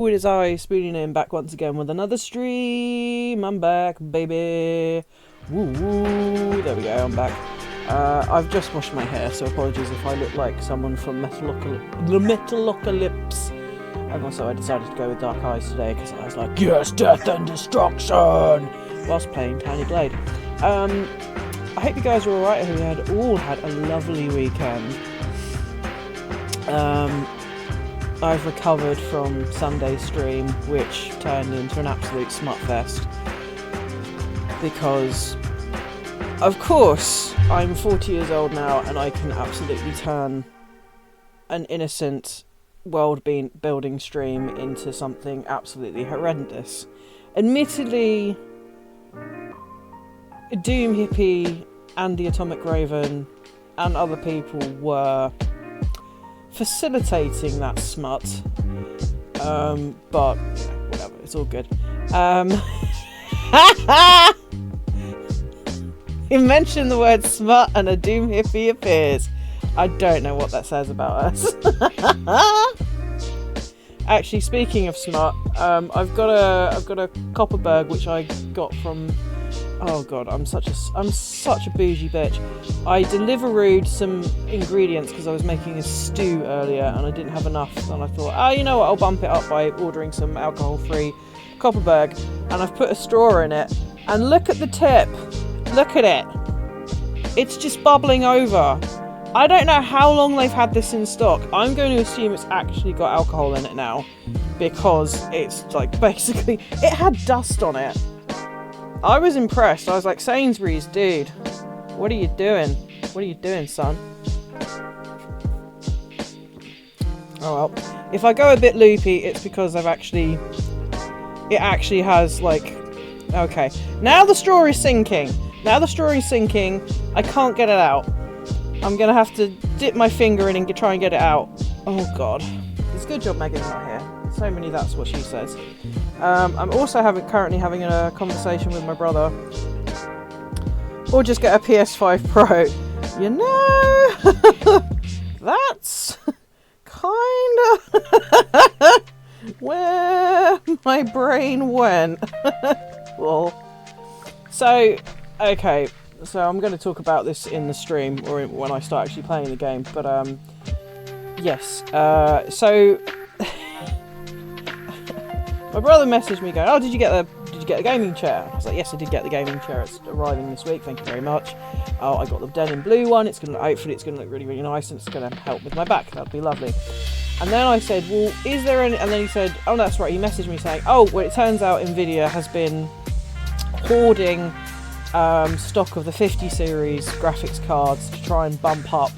It is I, Spooning in, back once again with another stream. I'm back, baby. Woo woo. There we go, I'm back. I've just washed my hair, so apologies if I look like someone from Metalocalypse. And also I decided to go with dark eyes today because I was like, yes, death and destruction! Whilst playing Tiny Glade. I hope you guys are alright. I hope you all had a lovely weekend. I've recovered from Sunday's stream, which turned into an absolute smut fest. Because, of course, I'm 40 years old now and I can absolutely turn an innocent world-building stream into something absolutely horrendous. Admittedly, Doom Hippie and the Atomic Raven and other people were facilitating that smut, but whatever, it's all good. You mentioned the word smut and a Doom Hippie appears. I don't know what that says about us. Actually, speaking of smut, I've got a Copperberg which I got from. Oh god, I'm such a bougie bitch. I Deliverooed some ingredients because I was making a stew earlier and I didn't have enough, and I thought, oh, you know what, I'll bump it up by ordering some alcohol-free Copperberg, and I've put a straw in it, and look at the tip. Look at it. It's just bubbling over. I don't know how long they've had this in stock. I'm going to assume it's actually got alcohol in it now, because it's like basically, it had dust on it. I was impressed. I was like, Sainsbury's, dude, what are you doing? What are you doing, son? Oh well. If I go a bit loopy, it's because it actually has, like... Okay. Now the straw is sinking. I can't get it out. I'm going to have to dip my finger in and try and get it out. Oh, God. It's a good job Megan's not here. So many that's what she says. I'm also currently having a conversation with my brother. Or just get a PS5 Pro. You know, that's kind of where my brain went. Well, so, okay. So I'm going to talk about this in the stream, or when I start actually playing the game. But, yes. So... My brother messaged me going, oh, did you get the gaming chair? I was like, yes, I did get the gaming chair. It's arriving this week. Thank you very much. Oh, I got the denim blue one. Hopefully it's going to look really, really nice, and it's going to help with my back. That'd be lovely. And then I said, well, is there any... And then he said, oh, no, that's right. He messaged me saying, oh, well, it turns out Nvidia has been hoarding stock of the 50 series graphics cards to try and bump up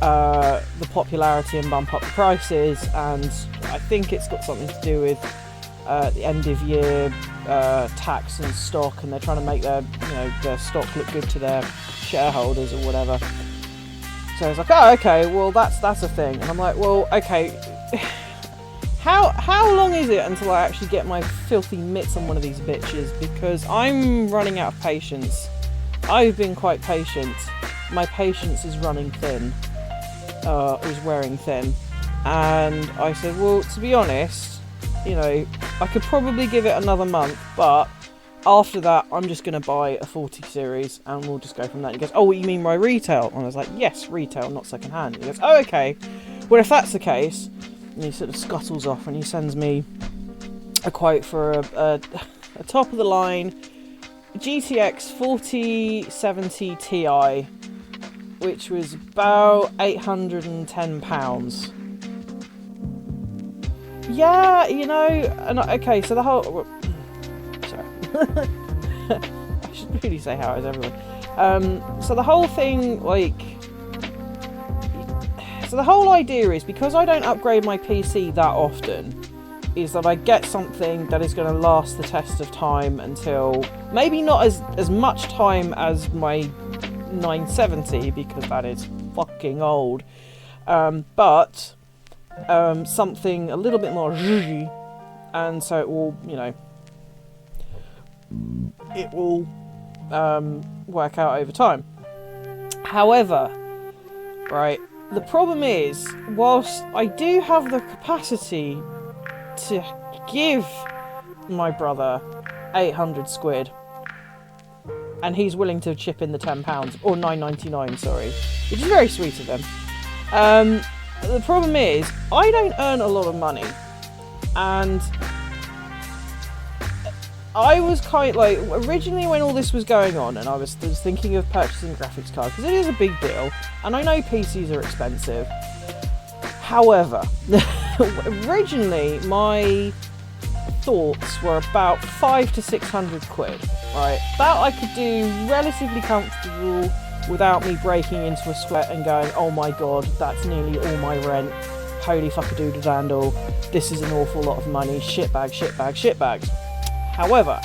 the popularity and bump up the prices. And I think it's got something to do with the end of year tax and stock, and they're trying to make their stock look good to their shareholders or whatever. So I was like, oh, okay, well that's a thing. And I'm like, well, okay, how long is it until I actually get my filthy mitts on one of these bitches? Because I'm running out of patience. I've been quite patient. My patience is running thin. Is wearing thin. And I said, well, to be honest, you know, I could probably give it another month, but after that, I'm just going to buy a 40 series, and we'll just go from that. He goes, oh, what, you mean by retail? And I was like, yes, retail, not second hand. He goes, oh, okay. Well, if that's the case, and he sort of scuttles off, and he sends me a quote for a top-of-the-line GTX 4070 Ti, which was about £810. Yeah, you know, and okay, so the whole... Sorry. I should really say how it is, everyone. So the whole thing, like... So the whole idea is, because I don't upgrade my PC that often, is that I get something that is going to last the test of time until... Maybe not as much time as my 970, because that is fucking old. But... something a little bit more zhuzhy, and so it will, you know, it will work out over time. However, right, The problem is, whilst I do have the capacity to give my brother 800 squid, and he's willing to chip in the £10, or £9.99, sorry, which is very sweet of him. The problem is, I don't earn a lot of money, and I was originally when all this was going on, and I was thinking of purchasing a graphics card, because it is a big deal, and I know PCs are expensive. However, originally my thoughts were about 500 to 600 quid, right? That I could do relatively comfortable without me breaking into a sweat and going, oh my god, that's nearly all my rent. Holy fuck-a-doodle-dandle. This is an awful lot of money. Shitbag, shitbag, shitbags. However,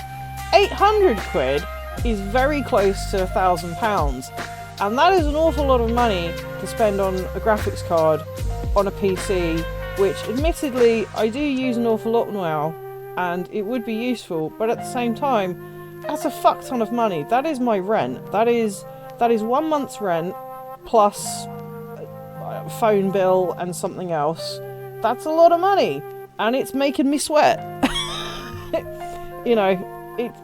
800 quid is very close to £1,000, and that is an awful lot of money to spend on a graphics card on a PC, which admittedly I do use an awful lot now, and it would be useful, but at the same time, that's a fuck ton of money. That is my rent. That is 1 month's rent plus phone bill and something else. That's a lot of money, and it's making me sweat. You know,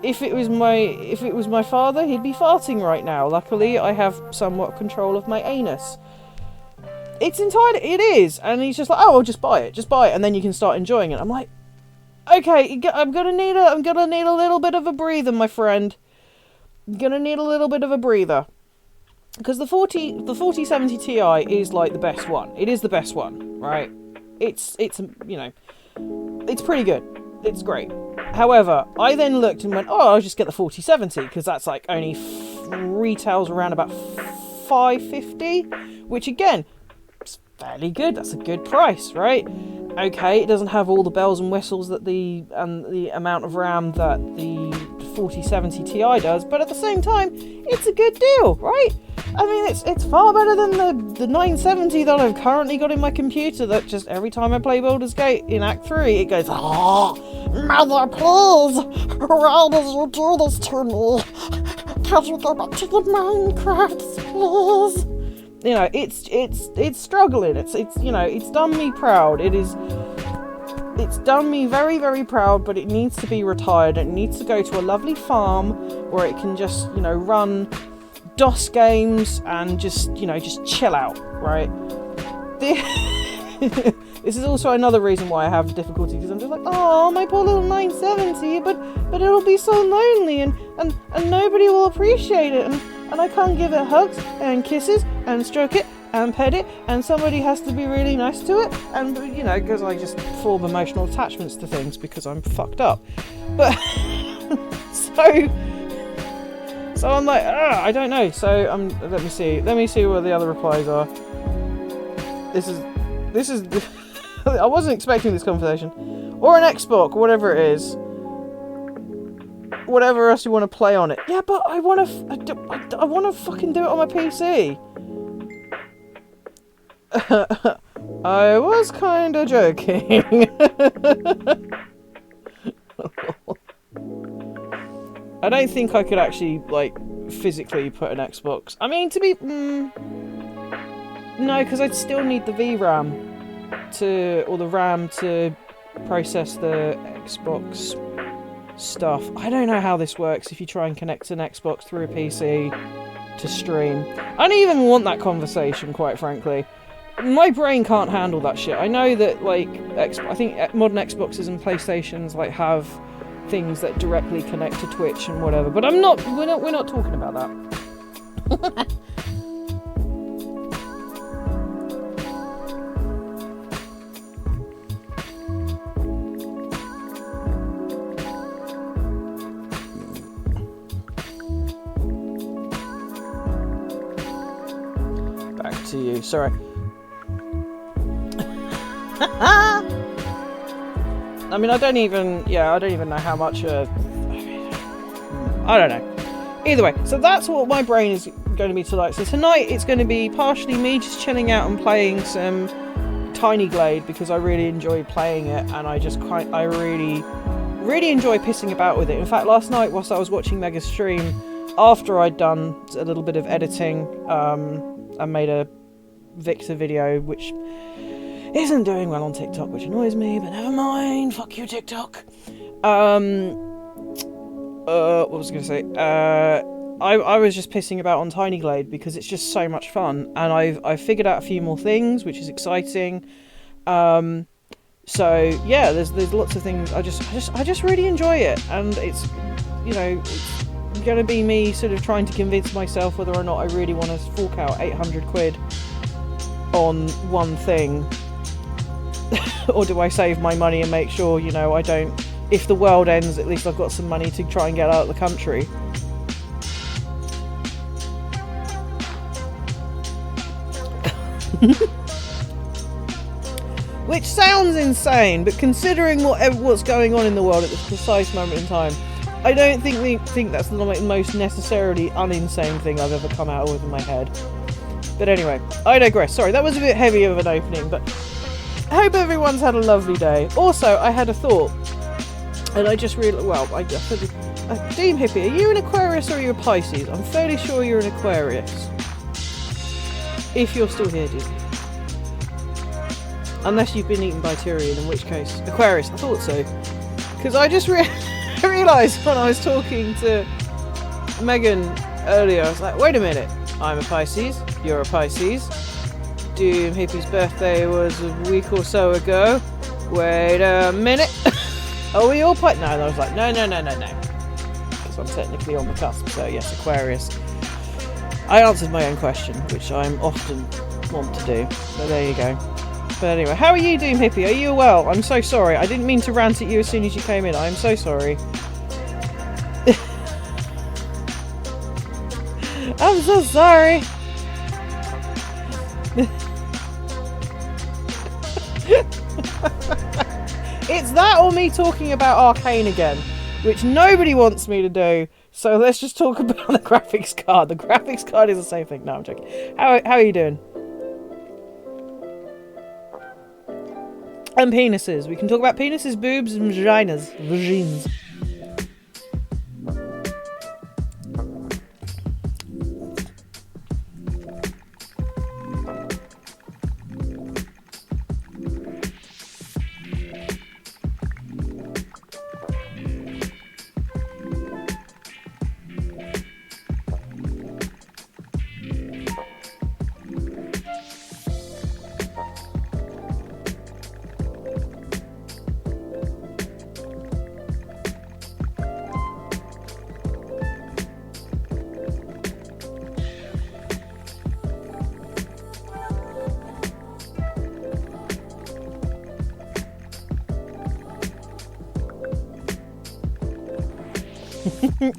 if it was my father, he'd be farting right now. Luckily, I have somewhat control of my anus. It is, and he's just like, oh, I'll just buy it, and then you can start enjoying it. I'm like, okay, I'm gonna need a little bit of a breather, my friend. I'm gonna need a little bit of a breather, because the 4070 Ti is like the best one. It is the best one, right? It's you know, it's pretty good. It's great. However, I then looked and went, oh, I'll just get the 4070, because that's like only retails around about $550, which again, is fairly good. That's a good price, right? Okay, it doesn't have all the bells and whistles that the amount of RAM that the 4070 Ti does, but at the same time, it's a good deal, right? I mean, it's far better than the 970 that I've currently got in my computer, that just every time I play Baldur's Gate in Act 3, it goes, oh, mother, please, why did you do this to me? Can you go back to the Minecraft, please? You know, it's struggling. It's you know, it's done me proud. It's done me very, very proud, but it needs to be retired. It needs to go to a lovely farm where it can just, you know, run DOS games and just chill out, right? This is also another reason why I have difficulty, because I'm just like, oh, my poor little 970, but it'll be so lonely, and nobody will appreciate it, and I can't give it hugs and kisses and stroke it and pet it, and somebody has to be really nice to it, and you know, because I just form emotional attachments to things because I'm fucked up. But so I'm like, I don't know. So let me see what the other replies are. This is I wasn't expecting this conversation. Or an Xbox, whatever it is. Whatever else you want to play on it. Yeah, but I want to fucking do it on my PC. I was kind of joking. I don't think I could actually, like, physically put an Xbox. I mean, no, because I'd still need the VRAM or the RAM to process the Xbox stuff. I don't know how this works if you try and connect an Xbox through a PC to stream. I don't even want that conversation, quite frankly. My brain can't handle that shit. I know that, like, I think modern Xboxes and PlayStations, like, have things that directly connect to Twitch and whatever, but we're not talking about that. Back to you, sorry. I mean, I don't even know how much, I don't know. Either way, so that's what my brain is going to be tonight. So tonight it's going to be partially me just chilling out and playing some Tiny Glade, because I really enjoy playing it, and I really, really enjoy pissing about with it. In fact, last night whilst I was watching Mega's stream, after I'd done a little bit of editing, I made a Victor video, which isn't doing well on TikTok, which annoys me, but never mind. Fuck you, TikTok. What was I going to say? I was just pissing about on Tiny Glade because it's just so much fun, and I've figured out a few more things, which is exciting. So yeah, there's lots of things. I just really enjoy it, and it's, you know, it's going to be me sort of trying to convince myself whether or not I really want to fork out 800 quid on one thing, or do I save my money and make sure, you know, I don't. If the world ends, at least I've got some money to try and get out of the country. Which sounds insane, but considering what's going on in the world at this precise moment in time, I don't think that's the most necessarily uninsane thing I've ever come out with in my head. But anyway, I digress. Sorry, that was a bit heavy of an opening, but I hope everyone's had a lovely day. Also, I had a thought. And I just really, well, Deem Hippie, are you an Aquarius or are you a Pisces? I'm fairly sure you're an Aquarius. If you're still here, Deem. Unless you've been eaten by Tyrion, in which case, Aquarius, I thought so. Because I just realised when I was talking to Megan earlier, I was like, wait a minute, I'm a Pisces, you're a Pisces. Deem Hippie's birthday was a week or so ago. Wait a minute. Are we all No, I was like, no. Because I'm technically on the cusp, so yes, Aquarius. I answered my own question, which I'm often want to do. So there you go. But anyway, how are you doing, Hippie? Are you well? I'm so sorry. I didn't mean to rant at you as soon as you came in. I'm so sorry. I'm so sorry. It's that or me talking about Arcane again, which nobody wants me to do, so let's just talk about the graphics card. The graphics card is the same thing. No, I'm joking. How are you doing? And penises. We can talk about penises, boobs, and vaginas. Vagines.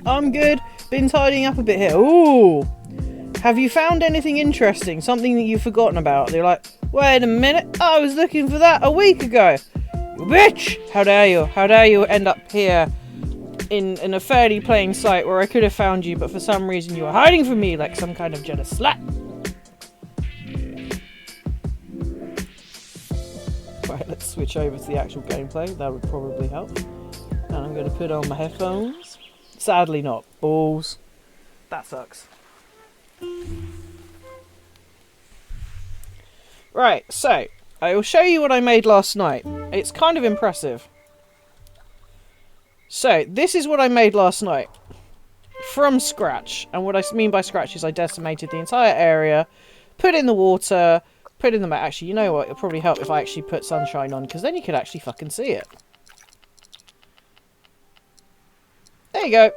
I'm good. Been tidying up a bit here. Ooh. Have you found anything interesting? Something that you've forgotten about? They're like, wait a minute. I was looking for that a week ago. You bitch! How dare you? How dare you end up here in a fairly plain sight where I could have found you, but for some reason you were hiding from me like some kind of jealous slut. Right, let's switch over to the actual gameplay. That would probably help. And I'm going to put on my headphones. Sadly not. Balls. That sucks. Right, so I will show you what I made last night. It's kind of impressive. So, this is what I made last night. From scratch. And what I mean by scratch is I decimated the entire area, put in the water, put in the mat. Actually, you know what? It'll probably help if I actually put sunshine on, because then you could actually fucking see it. There you go.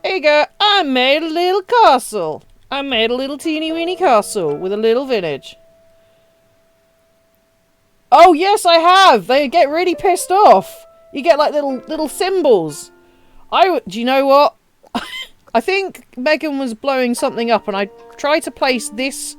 There you go. I made a little castle. I made a little teeny weeny castle with a little village. Oh yes, I have. They get really pissed off. You get like little symbols. Do you know what? I think Megan was blowing something up, and I tried to place this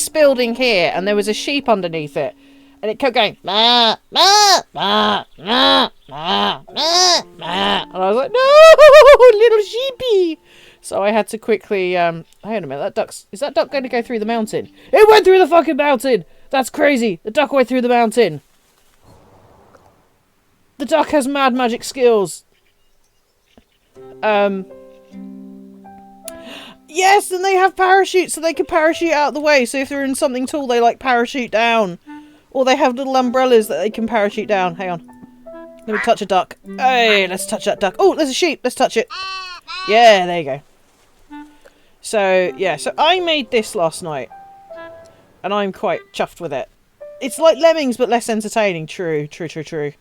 building here, and there was a sheep underneath it. And it kept going, ma, ma, ma, ma, ma, ma, ma. And I was like, no, little sheepy. So I had to quickly, hang on a minute, is that duck going to go through the mountain? It went through the fucking mountain. That's crazy. The duck went through the mountain. The duck has mad magic skills. Yes, and they have parachutes so they can parachute out of the way. So if they're in something tall, they like parachute down. Or they have little umbrellas that they can parachute down. Hang on. Let me touch a duck. Hey, let's touch that duck. Oh, there's a sheep. Let's touch it. Yeah, there you go. So, yeah. So I made this last night. And I'm quite chuffed with it. It's like Lemmings, but less entertaining. True, true, true, true.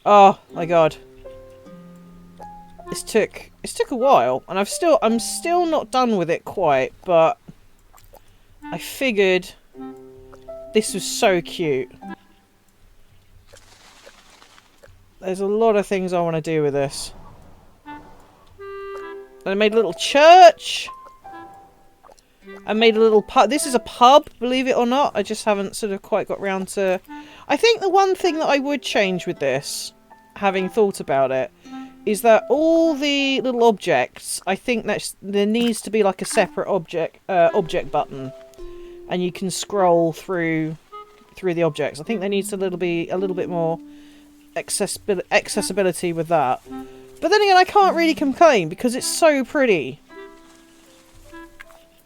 Oh, my God. This took a while, and I'm still not done with it quite, but I figured this was so cute. There's a lot of things I want to do with this. And I made a little church. I made a little pub. This is a pub, believe it or not. I just haven't sort of quite got round to... I think the one thing that I would change with this, having thought about it, is that all the little objects, I think that there needs to be like a separate object button, and you can scroll through the objects. I think there needs to be a little bit more accessibility with that. But then again, I can't really complain because it's so pretty.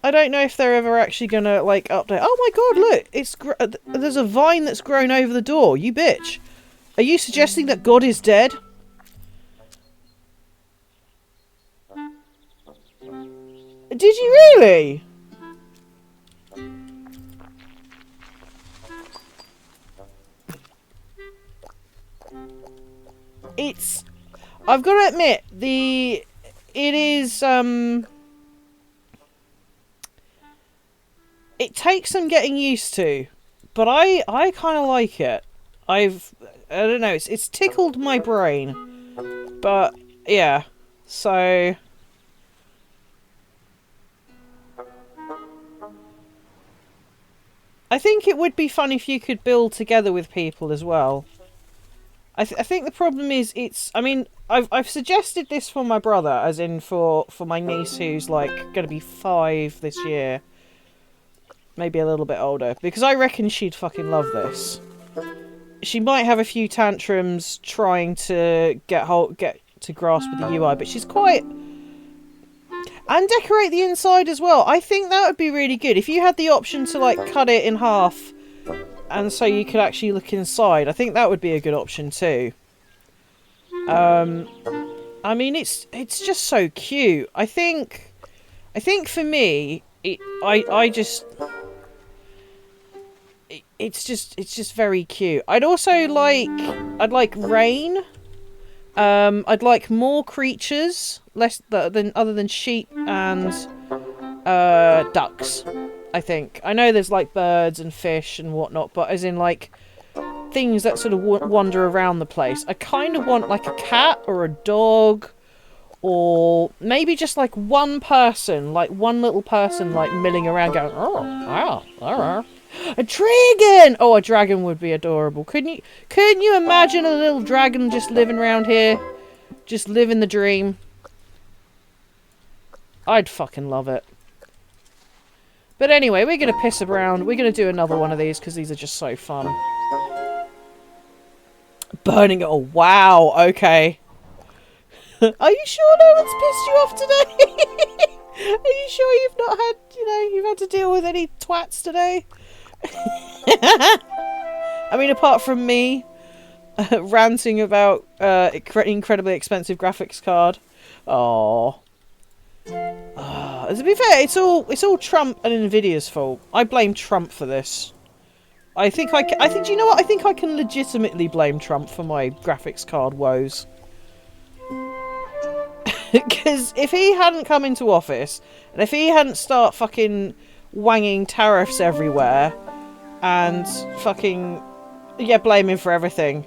I don't know if they're ever actually gonna like update. Oh my God! Look, there's a vine that's grown over the door. You bitch! Are you suggesting that God is dead? Did you really? I've got to admit, it is, it takes some getting used to, but I kind of like it. I don't know, it's tickled my brain, but yeah, so... I think it would be fun if you could build together with people as well. I think the problem is I mean, I've suggested this for my brother, as in for my niece who's like going to be 5 this year. Maybe a little bit older. Because I reckon she'd fucking love this. She might have a few tantrums trying to get to grasp with the UI, but she's quite... And decorate the inside as well. I think that would be really good. If you had the option to like cut it in half and so you could actually look inside, I think that would be a good option too. I mean, it's just so cute. I think for me, it's just very cute. I'd like rain. I'd like more creatures, other than sheep and ducks. I think. I know there's like birds and fish and whatnot, but as in like things that sort of wander around the place. I kind of want like a cat or a dog, or maybe just like one person, like one little person, like milling around, going, oh. A dragon! Oh, a dragon would be adorable. Couldn't you imagine a little dragon just living around here? Just living the dream. I'd fucking love it. But anyway, we're going to piss around. We're going to do another one of these because these are just so fun. Burning it. Oh, wow. Okay. Are you sure no one's pissed you off today? Are you sure you've not had, you've had to deal with any twats today? I mean, apart from me ranting about incredibly expensive graphics card. Oh. To be fair, it's all Trump and Nvidia's fault. I blame Trump for this. I think do you know what? I think I can legitimately blame Trump for my graphics card woes. Because if he hadn't come into office, and if he hadn't start fucking wanging tariffs everywhere, and fucking, yeah, blame him for everything.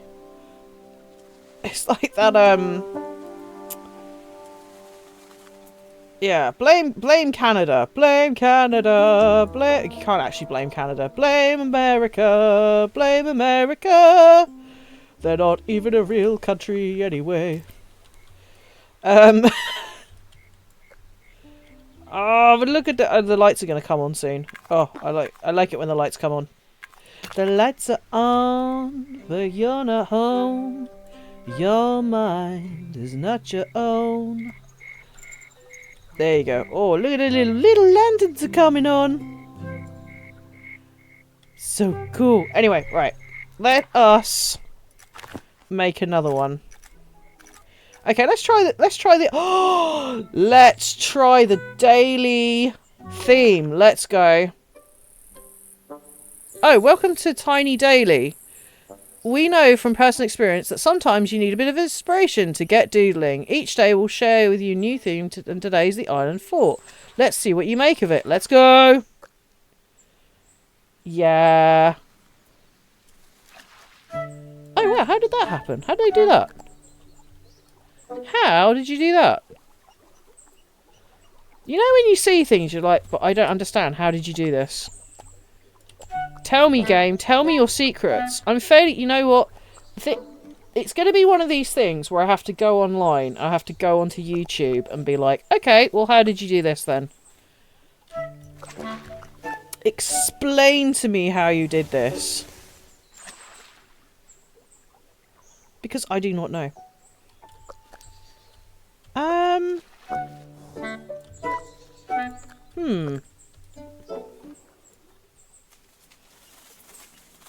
It's like that, yeah, blame Canada. Blame Canada. You can't actually blame Canada. Blame America. Blame America. They're not even a real country anyway. Oh, but look at the lights are going to come on soon. Oh, I like it when the lights come on. The lights are on, but you're not home. Your mind is not your own. There you go. Oh, look at the little lanterns are coming on. So cool. Anyway, right. Let us make another one. Okay, let's try the oh, let's try the daily theme. Let's go. Oh, welcome to Tiny Daily. We know from personal experience that sometimes you need a bit of inspiration to get doodling. Each day we'll share with you a new theme, and today's the Island Fort. Let's see what you make of it. Let's go. Yeah. Oh, wow, how did that happen? How did they do that? How did you do that? You know when you see things, you're like, but I don't understand. How did you do this? Tell me, game. Tell me your secrets. I'm failing. You know what? It's going to be one of these things where I have to go online. I have to go onto YouTube and be like, okay, well, how did you do this then? Explain to me how you did this. Because I do not know.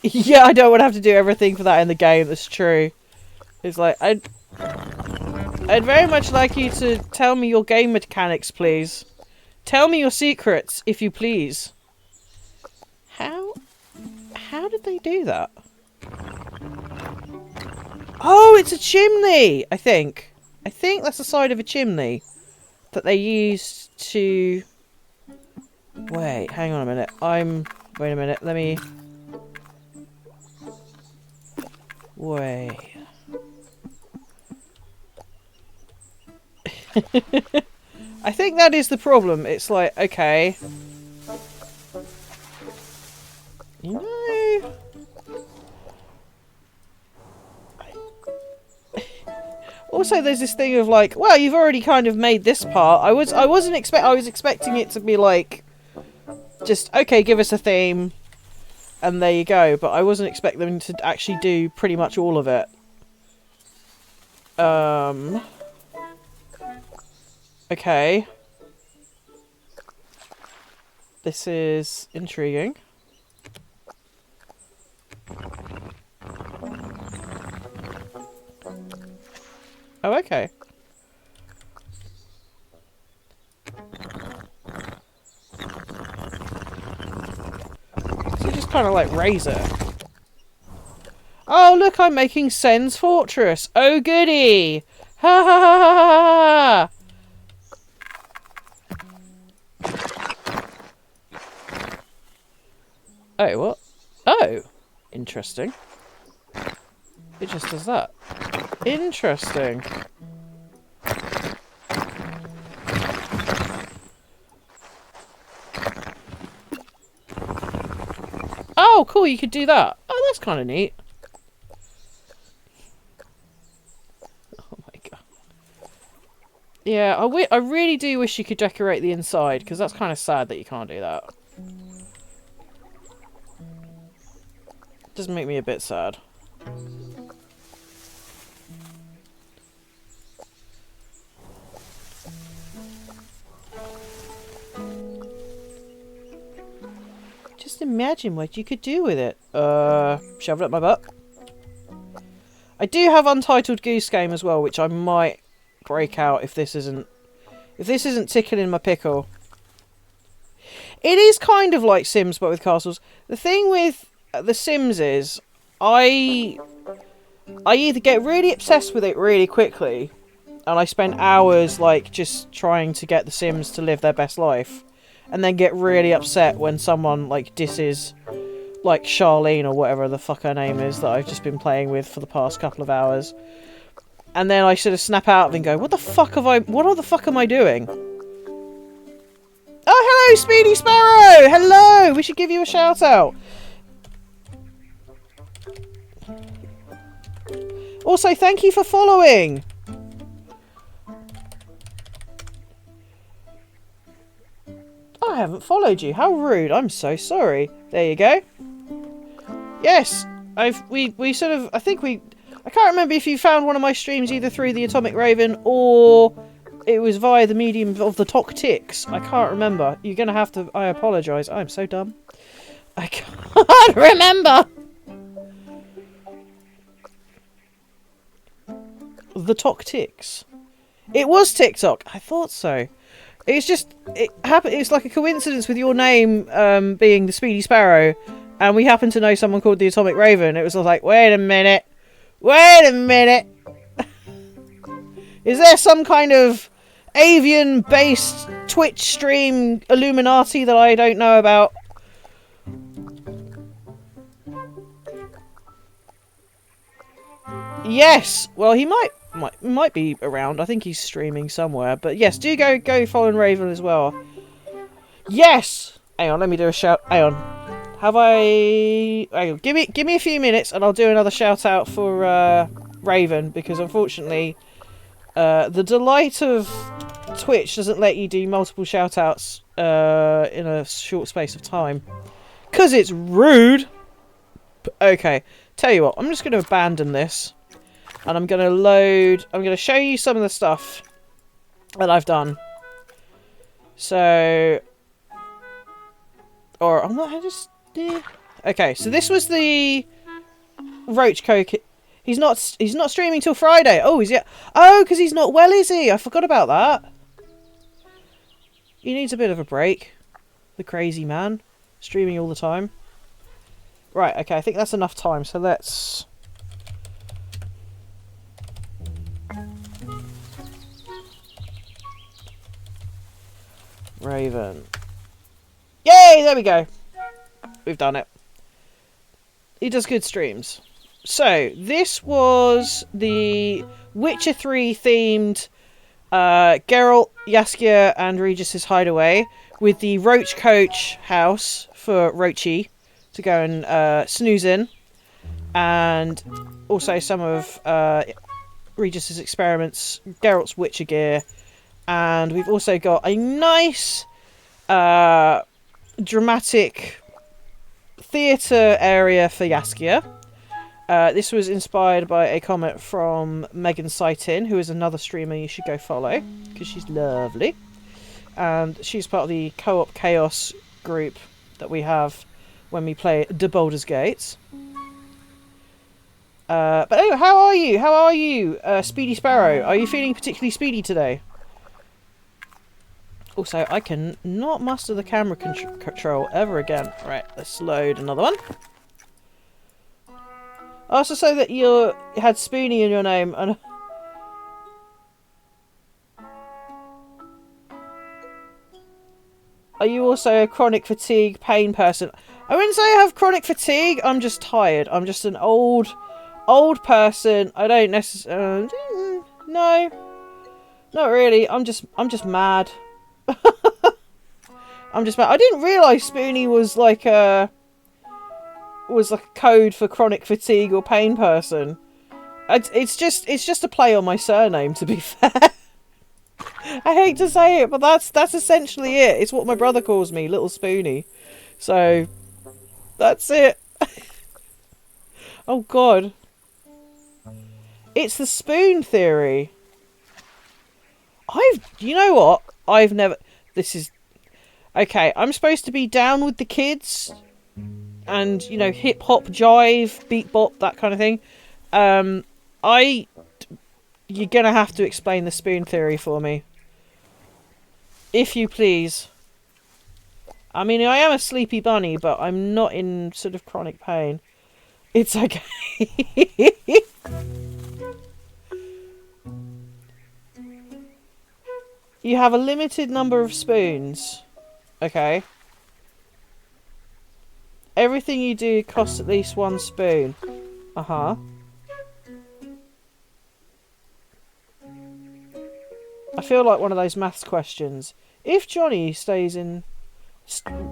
Yeah, I don't want to have to do everything for that in the game, that's true. It's like, I'd very much like you to tell me your game mechanics, please. Tell me your secrets, if you please. How did they do that? Oh, it's a chimney, I think. I think that's the side of a chimney that they used to... Wait, hang on a minute. Wait a minute, let me... Wait. I think that is the problem. It's like, okay. You know... Also, there's this thing of like, well, you've already kind of made this part. I was expecting it to be like, just, okay, give us a theme, and there you go. But I wasn't expecting them to actually do pretty much all of it. Okay. This is intriguing. Oh, okay. So you just kind of like raise it. Oh, look, I'm making Sen's fortress. Oh, goody. Ha ha ha ha ha ha. Oh, what? Oh, interesting. It just does that. Interesting. Oh, cool, you could do that. Oh, that's kind of neat. Oh my god. Yeah, I really do wish you could decorate the inside, because that's kind of sad that you can't do that. Does make me a bit sad. Just imagine what you could do with it. Shove it up my butt. I do have Untitled Goose Game as well, which I might break out if this isn't tickling my pickle. It is kind of like Sims, but with castles. The thing with The Sims is, I either get really obsessed with it really quickly, and I spend hours like just trying to get the Sims to live their best life, and then get really upset when someone like disses like Charlene or whatever the fuck her name is that I've just been playing with for the past couple of hours. And then I sort of snap out of it and go, what the fuck am I doing? Oh, hello, Speedy Sparrow! Hello! We should give you a shout out. Also, thank you for following. I haven't followed you. How rude. I'm so sorry. There you go. Yes, I can't remember if you found one of my streams either through the Atomic Raven or it was via the medium of the tactics. I can't remember. You're gonna have to. I apologise. I'm so dumb. I can't remember. The tactics. It was TikTok. I thought so. It's just it happened. It's like a coincidence with your name being the Speedy Sparrow, and we happen to know someone called the Atomic Raven. It was like, wait a minute, wait a minute. Is there some kind of avian-based Twitch stream Illuminati that I don't know about? Yes. Well, he might be around. I think he's streaming somewhere. But yes, do go following Raven as well. Yes. Hang on, let me do a shout. Hang on. Have I? Hang on. Give me a few minutes, and I'll do another shout out for Raven, because unfortunately, the delight of Twitch doesn't let you do multiple shout outs in a short space of time, because it's rude. Okay, tell you what, I'm just going to abandon this. And I'm going to load... I'm going to show you some of the stuff that I've done. So... Or, I'm not... I just... Okay, so this was the... Roach Coke. He's not streaming till Friday. Oh, is he? Oh, because he's not well, is he? I forgot about that. He needs a bit of a break. The crazy man. Streaming all the time. Right, okay, I think that's enough time. So let's... Raven. Yay! There we go. We've done it. He does good streams. So, this was the Witcher 3 themed Geralt, Jaskier and Regis' hideaway with the Roach Coach house for Roachy to go and snooze in. And also some of Regis' experiments, Geralt's Witcher gear. And we've also got a nice dramatic theatre area for Jaskier. This was inspired by a comment from Megan Saitin, who is another streamer you should go follow, because she's lovely. And she's part of the Co-op Chaos group that we have when we play The Baldur's Gate. But anyway, how are you? How are you, Speedy Sparrow? Are you feeling particularly speedy today? Also, I can not muster the camera control ever again. Right, let's load another one. I also say that you had Spoonie in your name, and are you also a chronic fatigue pain person? I wouldn't say I have chronic fatigue. I'm just tired. I'm just an old person. I don't necessarily. No, not really. I'm just mad. I'm just mad. I didn't realise Spoonie was like a code for chronic fatigue or pain person. It's just a play on my surname, to be fair. I hate to say it, but that's essentially it. It's what my brother calls me, Little Spoonie. So that's it. Oh god. It's the spoon theory. You know what? I've never... This is... Okay, I'm supposed to be down with the kids. And, you know, hip-hop, jive, beat-bop, that kind of thing. You're gonna have to explain the spoon theory for me. If you please. I mean, I am a sleepy bunny, but I'm not in sort of chronic pain. It's okay. You have a limited number of spoons. Okay. Everything you do costs at least one spoon. Uh-huh. I feel like one of those maths questions. If Johnny stays in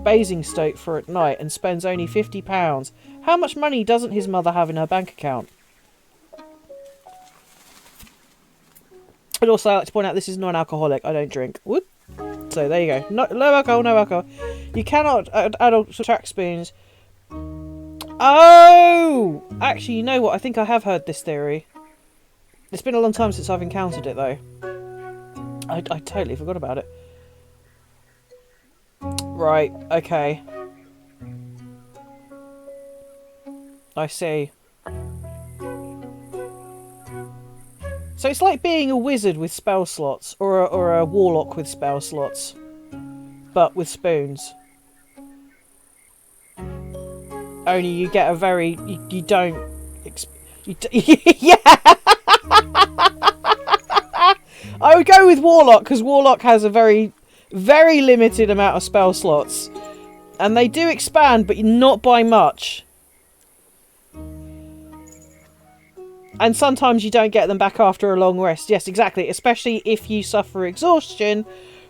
Basingstoke for at night and spends only £50, how much money doesn't his mother have in her bank account? I'd also like to point out this is non-alcoholic. I don't drink. Whoop. So there you go. No, low alcohol, no alcohol. You cannot adult track spoons. Oh! Actually, you know what? I think I have heard this theory. It's been a long time since I've encountered it, though. I totally forgot about it. Right, okay. I see. So it's like being a wizard with spell slots, or a warlock with spell slots, but with spoons. Only you get a very... You don't... yeah! I would go with warlock, because warlock has a very, very limited amount of spell slots. And they do expand, but not by much. And sometimes you don't get them back after a long rest. Yes, exactly. Especially if you suffer exhaustion,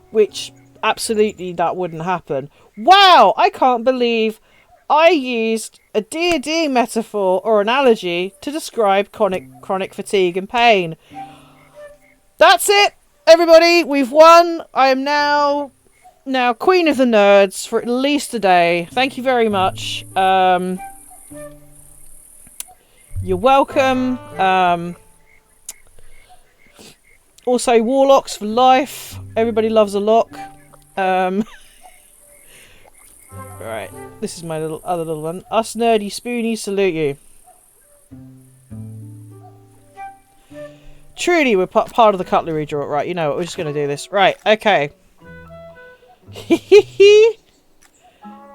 which absolutely that wouldn't happen. Wow! I can't believe I used a D&D metaphor or analogy to describe chronic fatigue and pain. That's it, everybody. We've won. I am now queen of the nerds for at least a day. Thank you very much. You're welcome. Also, warlocks for life. Everybody loves a lock. Right, this is my other little one. Us nerdy spoonies salute you. Truly, we're part of the cutlery drawer. Right, you know what? We're just going to do this. Right, okay.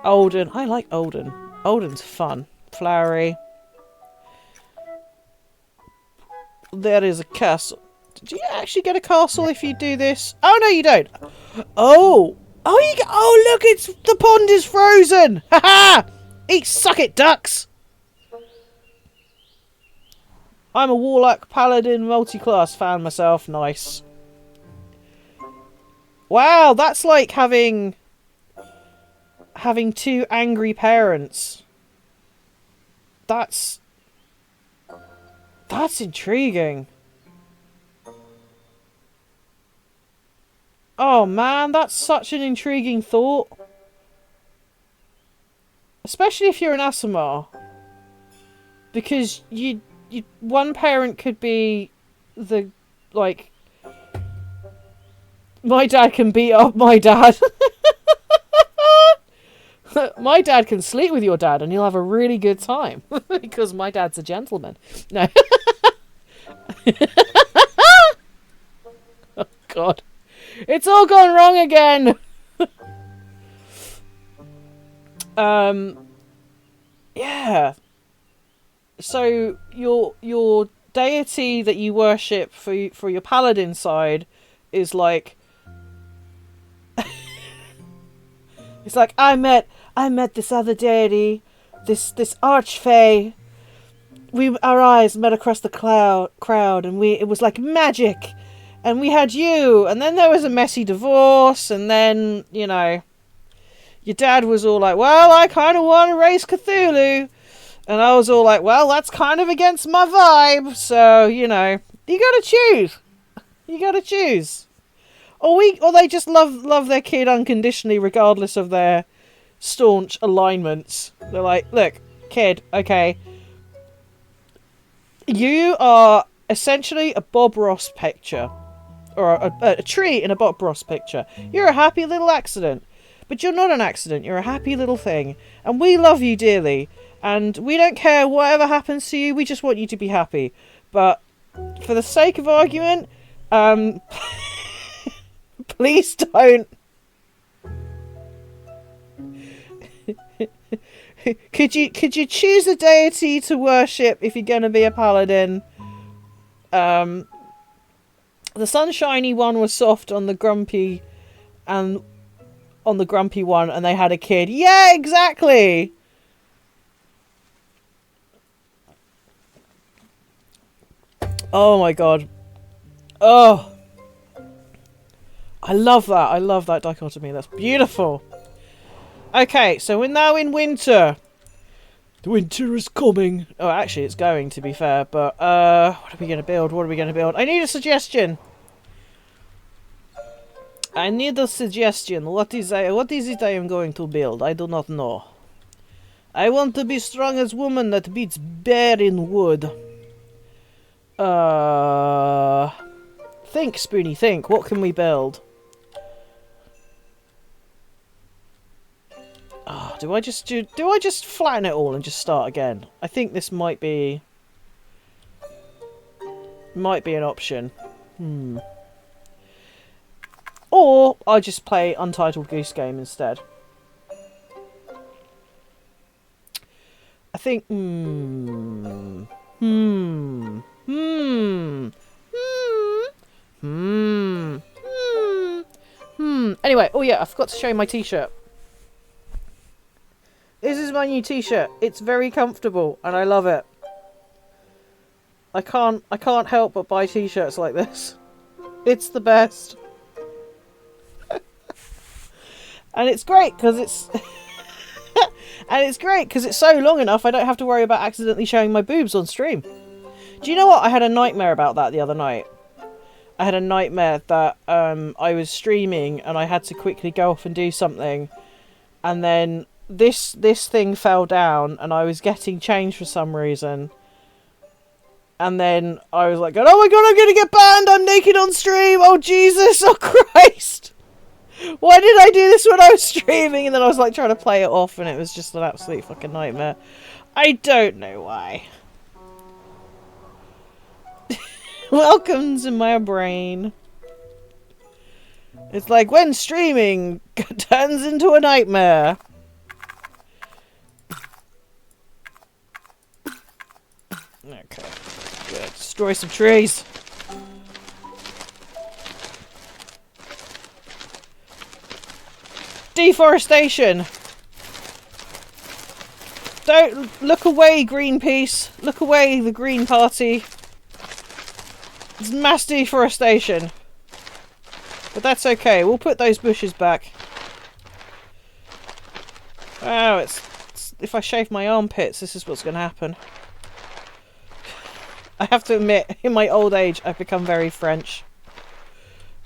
Olden. I like Olden. Olden's fun. Flowery. There is a castle. Did you actually get a castle if you do this? Oh, no, you don't. Oh. Oh, look, the pond is frozen. Ha ha. Suck it, ducks. I'm a warlock paladin multi-class fan myself. Nice. Wow, that's like having two angry parents. That's intriguing. Oh man, that's such an intriguing thought. Especially if you're an Asimar. Because one parent could be the, like... My dad can beat up my dad. My dad can sleep with your dad and you'll have a really good time. Because my dad's a gentleman. No. Oh god. It's all gone wrong again! Yeah. So your deity that you worship for your paladin side is like it's like I met this other deity, this archfey. Our eyes met across the crowd and it was like magic. And we had you, and then there was a messy divorce, and then, you know, your dad was all like, well, I kind of want to raise Cthulhu. And I was all like, well, that's kind of against my vibe. So, you know, you gotta choose. You gotta choose. Or they just love their kid unconditionally, regardless of their staunch alignments. They're like, look, kid, okay, you are essentially a Bob Ross picture. Or a tree in a Bob Ross picture. You're a happy little accident. But you're not an accident. You're a happy little thing. And we love you dearly. And we don't care whatever happens to you. We just want you to be happy. But for the sake of argument, please don't. Could you choose a deity to worship if you're going to be a paladin? The sunshiny one was soft on the grumpy one, and they had a kid. Yeah, exactly! Oh my god. Oh. I love that. I love that dichotomy. That's beautiful. Okay, so we're now in winter. The winter is coming. Oh, actually, it's going, to be fair. But, what are we going to build? What are we going to build? I need a suggestion. I need a suggestion. What is it I am going to build? I do not know. I want to be strong as woman that beats bear in wood. Think, Spoony, think. What can we build? Oh, do I just flatten it all and just start again? I think this might be an option. Or I just play Untitled Goose Game instead. I think Anyway, oh yeah, I forgot to show you my t-shirt. This is my new t-shirt. It's very comfortable and I love it. I can't help but buy t-shirts like this. It's the best. And it's great because it's so long enough I don't have to worry about accidentally showing my boobs on stream. Do you know what? I had a nightmare about that the other night. I had a nightmare that I was streaming and I had to quickly go off and do something, and then this thing fell down and I was getting changed for some reason, and then I was like, oh my god, I'm gonna get banned, I'm naked on stream, oh Jesus, oh Christ, why did I do this when I was streaming? And then I was like trying to play it off and it was just an absolute fucking nightmare. I don't know why. Welcome to my brain. It's like when streaming turns into a nightmare. Okay. Good. Destroy some trees. Deforestation. Don't look away, Greenpeace. Look away, the Green Party. It's mass deforestation. But that's okay. We'll put those bushes back. Oh, it's if I shave my armpits, this is what's going to happen. I have to admit, in my old age, I've become very French.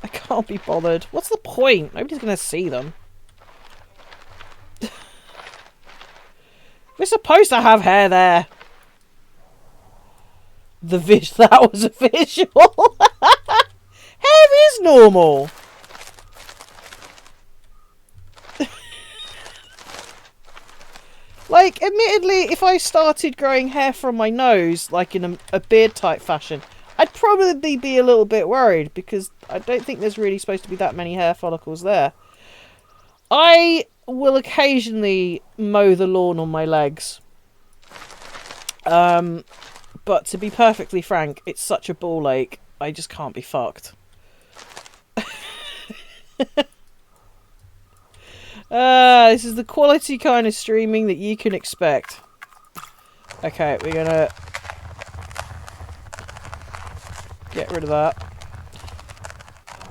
I can't be bothered. What's the point? Nobody's going to see them. We're supposed to have hair there. That was a visual. Hair is normal. Like, admittedly, if I started growing hair from my nose, like in a beard type fashion, I'd probably be a little bit worried because I don't think there's really supposed to be that many hair follicles there. I will occasionally mow the lawn on my legs. But to be perfectly frank, it's such a ball ache, I just can't be fucked. This is the quality kind of streaming that you can expect. Okay, we're gonna get rid of that.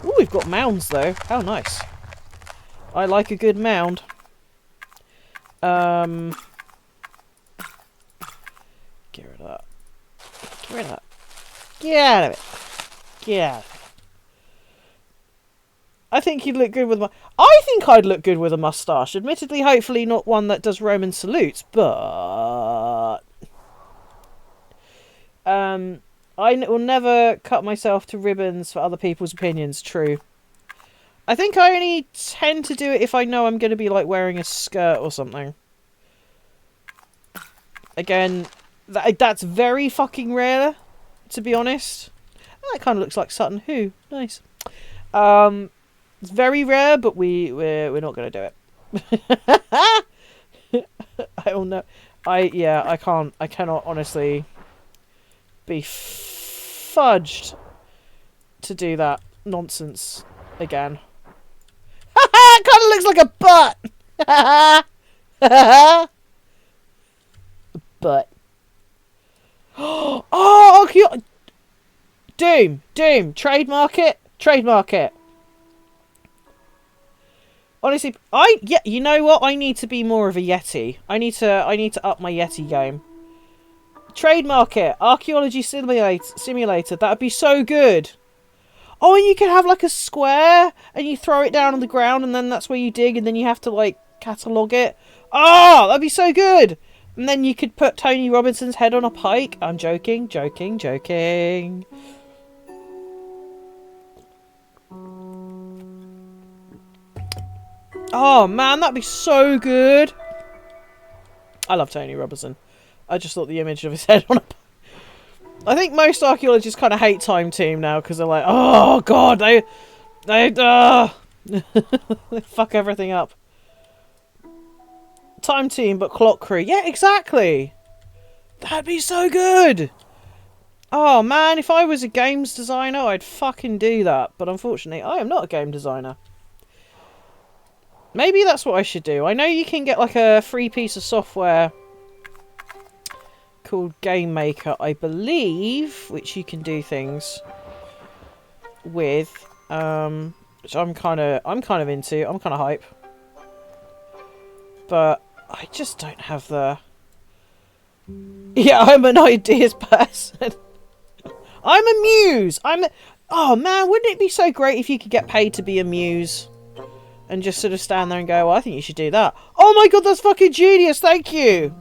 Ooh, we've got mounds though. How nice. I like a good mound. Get rid of that. Get rid of that. Get out of it. Get out of it. I think you'd look good with I think I'd look good with a moustache. Admittedly, hopefully not one that does Roman salutes, but I will never cut myself to ribbons for other people's opinions. True. I think I only tend to do it if I know I'm going to be like wearing a skirt or something. Again, that's very fucking rare, to be honest. That kind of looks like Sutton Hoo. Nice. It's very rare, but we're not going to do it. I don't know. I cannot honestly be fudged to do that nonsense again. It kind of looks like a butt. Butt. Oh, okay. Doom. Trademark it. Honestly, you know what? I need to be more of a Yeti. I need to up my Yeti game. Trademark it. Archaeology simulator. That would be so good. Oh, and you can have like a square and you throw it down on the ground and then that's where you dig and then you have to like catalogue it. Oh, that'd be so good. And then you could put Tony Robinson's head on a pike. I'm joking. Oh man, that'd be so good. I love Tony Robinson. I just thought the image of his head on a... I think most archaeologists kind of hate Time Team now because they're like, oh god, they they fuck everything up. Time Team, but Clock Crew. Yeah, exactly. That'd be so good. Oh man, if I was a games designer, I'd fucking do that. But unfortunately, I am not a game designer. Maybe that's what I should do. I know you can get like a free piece of software called Game Maker, I believe, which you can do things with, which I'm kind of into. I'm kind of hype, but I just don't have the. Yeah, I'm an ideas person. I'm a muse. Oh man, wouldn't it be so great if you could get paid to be a muse? And just sort of stand there and go, well, I think you should do that. Oh my god, that's fucking genius, thank you!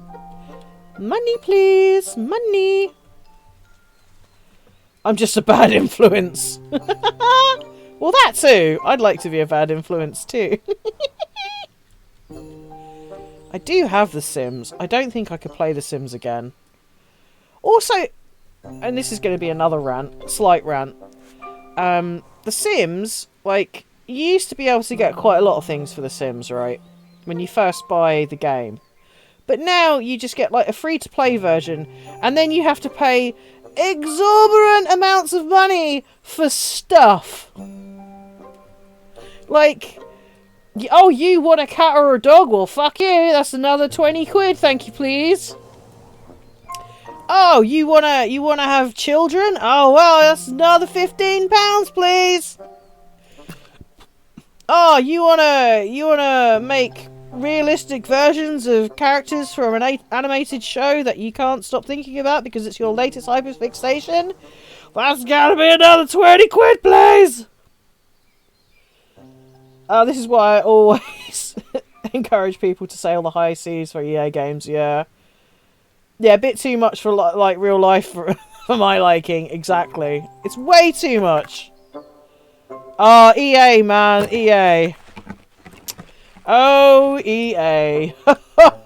Money, please. Money. I'm just a bad influence. Well, that too. I'd like to be a bad influence too. I do have The Sims. I don't think I could play The Sims again. Also, and this is going to be another rant, slight rant. The Sims, like... You used to be able to get quite a lot of things for The Sims, right? When you first buy the game. But now you just get like a free-to-play version, and then you have to pay exorbitant amounts of money for stuff. Like, oh, you want a cat or a dog? Well, fuck you. That's another 20 quid, thank you, please. Oh, you wanna have children? Oh, well, that's another £15, please. Oh, you wanna make realistic versions of characters from an animated show that you can't stop thinking about because it's your latest hyperfixation? That's gotta be another 20 quid, please! This is why I always encourage people to sail the high seas for EA games, yeah. Yeah, a bit too much for like real life for my liking, exactly. It's way too much. Oh, EA, man. EA. Oh, EA.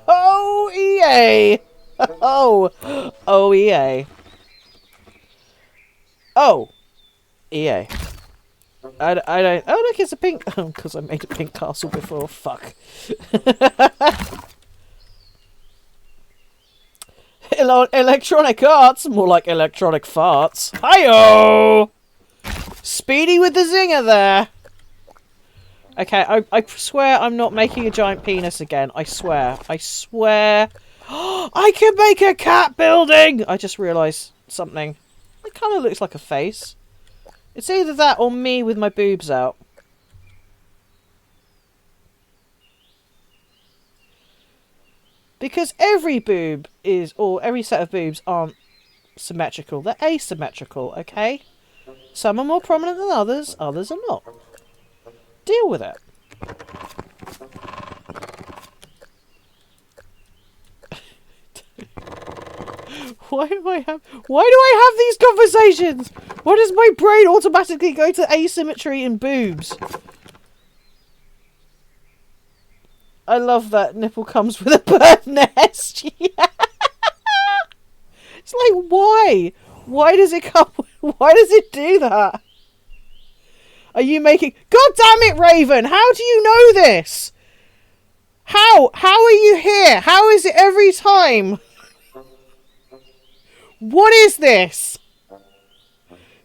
Oh, EA. Oh. Oh, EA. Oh. EA. I don't... Oh, look, it's a pink... Oh, because I made a pink castle before. Fuck. Electronic Arts. More like electronic farts. Hi-oh! Speedy with the zinger there. Okay, I swear I'm not making a giant penis again. I swear. I swear. I can make a cat building! I just realised something. It kind of looks like a face. It's either that or me with my boobs out. Because every boob is, or every set of boobs aren't symmetrical. They're asymmetrical, okay? Some are more prominent than others, others are not. Deal with it. Why do I have these conversations? Why does my brain automatically go to asymmetry and boobs? I love that nipple comes with a bird nest. Yeah. It's like, why? Why does it come? Why does it do that? Are you making... God damn it, Raven! How do you know this? How are you here? How is it every time? What is this?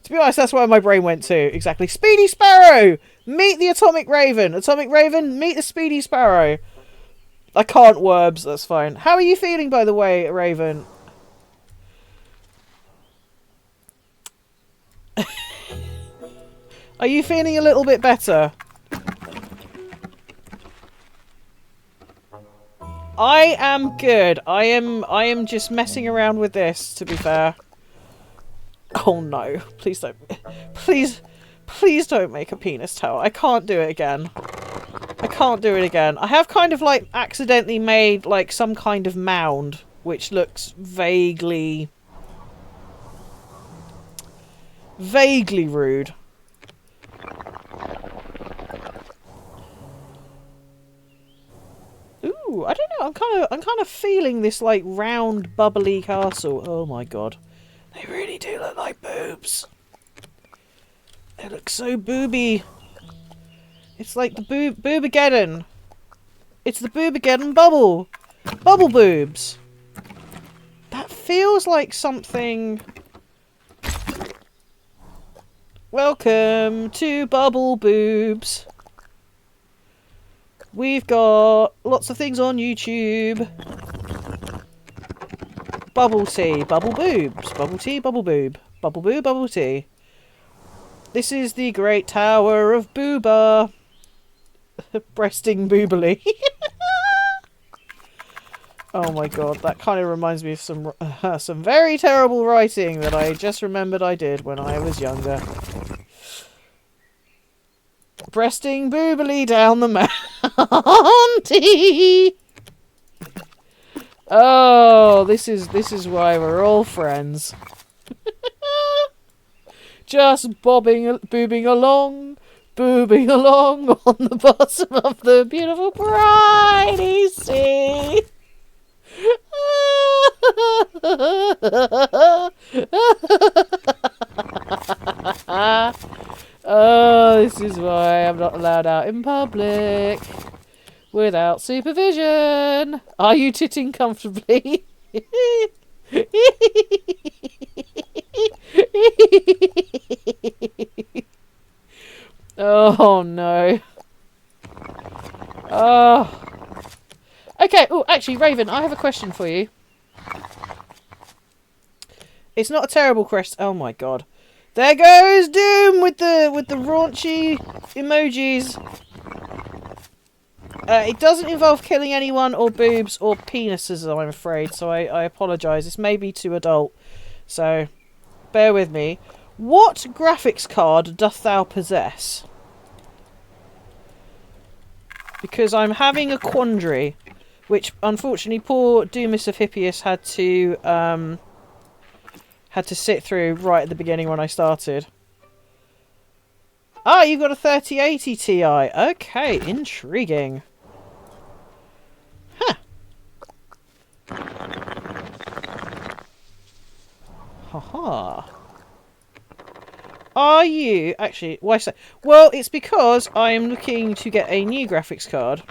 To be honest, that's where my brain went to. Exactly. Speedy Sparrow! Meet the Atomic Raven. Atomic Raven, meet the Speedy Sparrow. I can't words, that's fine. How are you feeling, by the way, Raven? Are you feeling a little bit better? I am good. I am just messing around with this, to be fair. Oh no. Please don't. Please don't make a penis tower. I can't do it again. I can't do it again. I have kind of like accidentally made like some kind of mound, which looks vaguely rude. kind of feeling this like round bubbly castle. Oh my god. They really do look like boobs. They look so booby. It's like the boobageddon. It's the boobageddon bubble. Bubble boobs. That feels like something. Welcome to Bubble Boobs. We've got lots of things on YouTube. Bubble tea, bubble boobs, bubble tea, bubble boob, bubble boob, bubble tea. This is the Great Tower of Booba. Breasting boobily. Oh my god, that kind of reminds me of some very terrible writing that I just remembered I did when I was younger. Breasting boobily down the mountain. Oh, this is why we're all friends. Just boobing along on the bottom of the beautiful briny sea. Oh, this is why I'm not allowed out in public without supervision. Are you titting comfortably? Oh no. Oh. Okay. Oh, actually, Raven, I have a question for you. It's not a terrible question. Oh my god. There goes Doom with the raunchy emojis. It doesn't involve killing anyone or boobs or penises, I'm afraid. So I apologise. This may be too adult. So bear with me. What graphics card doth thou possess? Because I'm having a quandary, which unfortunately poor Doomus of Hippias had to sit through right at the beginning when I started. Ah, you've got a 3080 Ti. Okay, intriguing. Huh. Haha. Are you actually? Why so? Well, it's because I'm looking to get a new graphics card,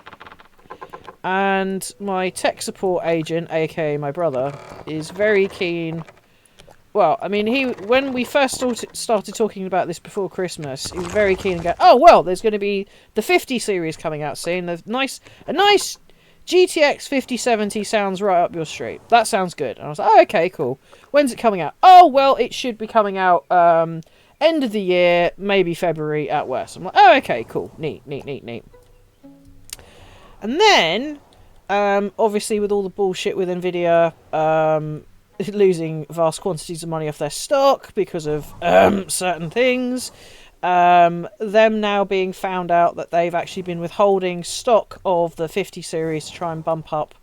and my tech support agent, aka my brother, is very keen. Well, I mean, when we first started talking about this before Christmas, he was very keen and go, oh well, there's going to be the 50 series coming out soon. A nice GTX 5070 sounds right up your street. That sounds good. And I was like, oh, okay, cool. When's it coming out? Oh well, it should be coming out end of the year, maybe February at worst. I'm like, oh, okay, cool, neat. And then, obviously, with all the bullshit with Nvidia, losing vast quantities of money off their stock because of certain things, them now being found out that they've actually been withholding stock of the 50 series to try and bump up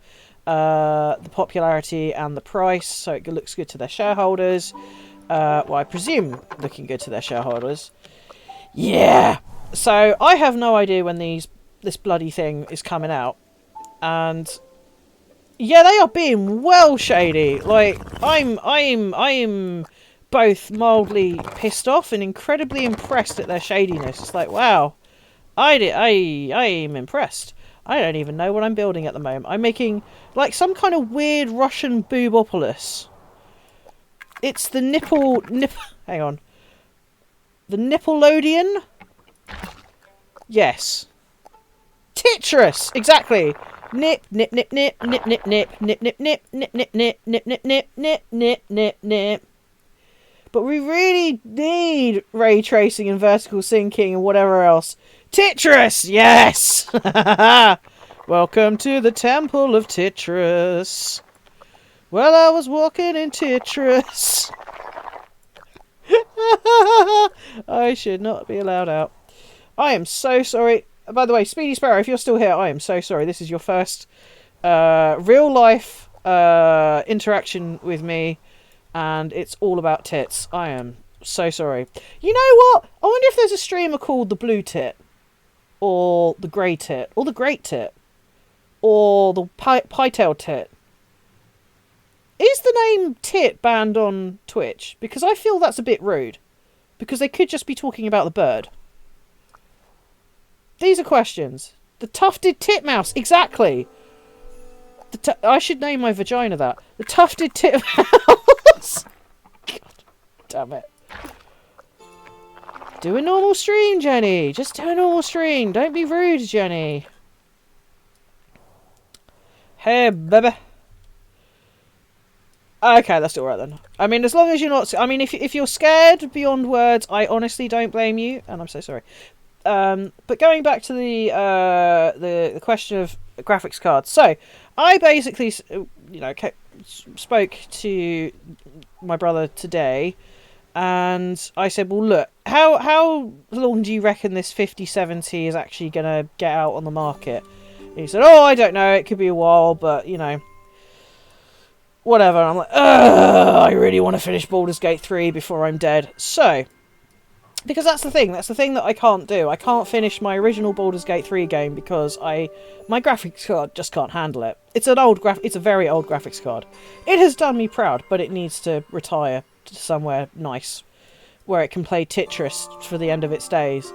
the popularity and the price so it looks good to their shareholders. Well, I presume looking good to their shareholders. Yeah. So I have no idea when this bloody thing is coming out, and yeah, they are being well shady. Like I'm both mildly pissed off and incredibly impressed at their shadiness. It's like, wow, I am impressed. I don't even know what I'm building at the moment. I'm making like some kind of weird Russian boobopolis. It's the hang on. The Nippleodian? Yes. Tetris! Exactly! Nip, nip, nip, nip, nip, nip, nip, nip, nip, nip, nip, nip, nip, nip, nip, nip, nip, nip, nip, nip. But we really need ray tracing and vertical syncing and whatever else. Tetris! Yes! Welcome to the Temple of Tetris. Well, I was walking in Tetris. I should not be allowed out. I am so sorry. By the way, Speedy Sparrow, if you're still here, I am so sorry. This is your first real life interaction with me, and it's all about tits. I am so sorry. You know what? I wonder if there's a streamer called the Blue Tit, or the Grey Tit, or the Great Tit. or the pie-tailed tit. Is the name tit banned on Twitch? Because I feel that's a bit rude. Because they could just be talking about the bird. These are questions. The tufted titmouse, exactly. I should name my vagina that. The tufted titmouse. God damn it. Do a normal stream, Jenny. Just do a normal stream. Don't be rude, Jenny. Hey, baby. Okay, that's all right then. I mean, as long as you're not... I mean, if you're scared beyond words, I honestly don't blame you, and I'm so sorry. But going back to the question of graphics cards. So, I basically, spoke to my brother today, and I said, well, look, how long do you reckon this 5070 is actually going to get out on the market? And he said, oh, I don't know, it could be a while, but, whatever. I'm like, I really want to finish Baldur's Gate 3 before I'm dead. So, because that's the thing that I can't do. I can't finish my original Baldur's Gate 3 game because my graphics card just can't handle it. It's a very old graphics card. It has done me proud, but it needs to retire to somewhere nice where it can play Tetris for the end of its days.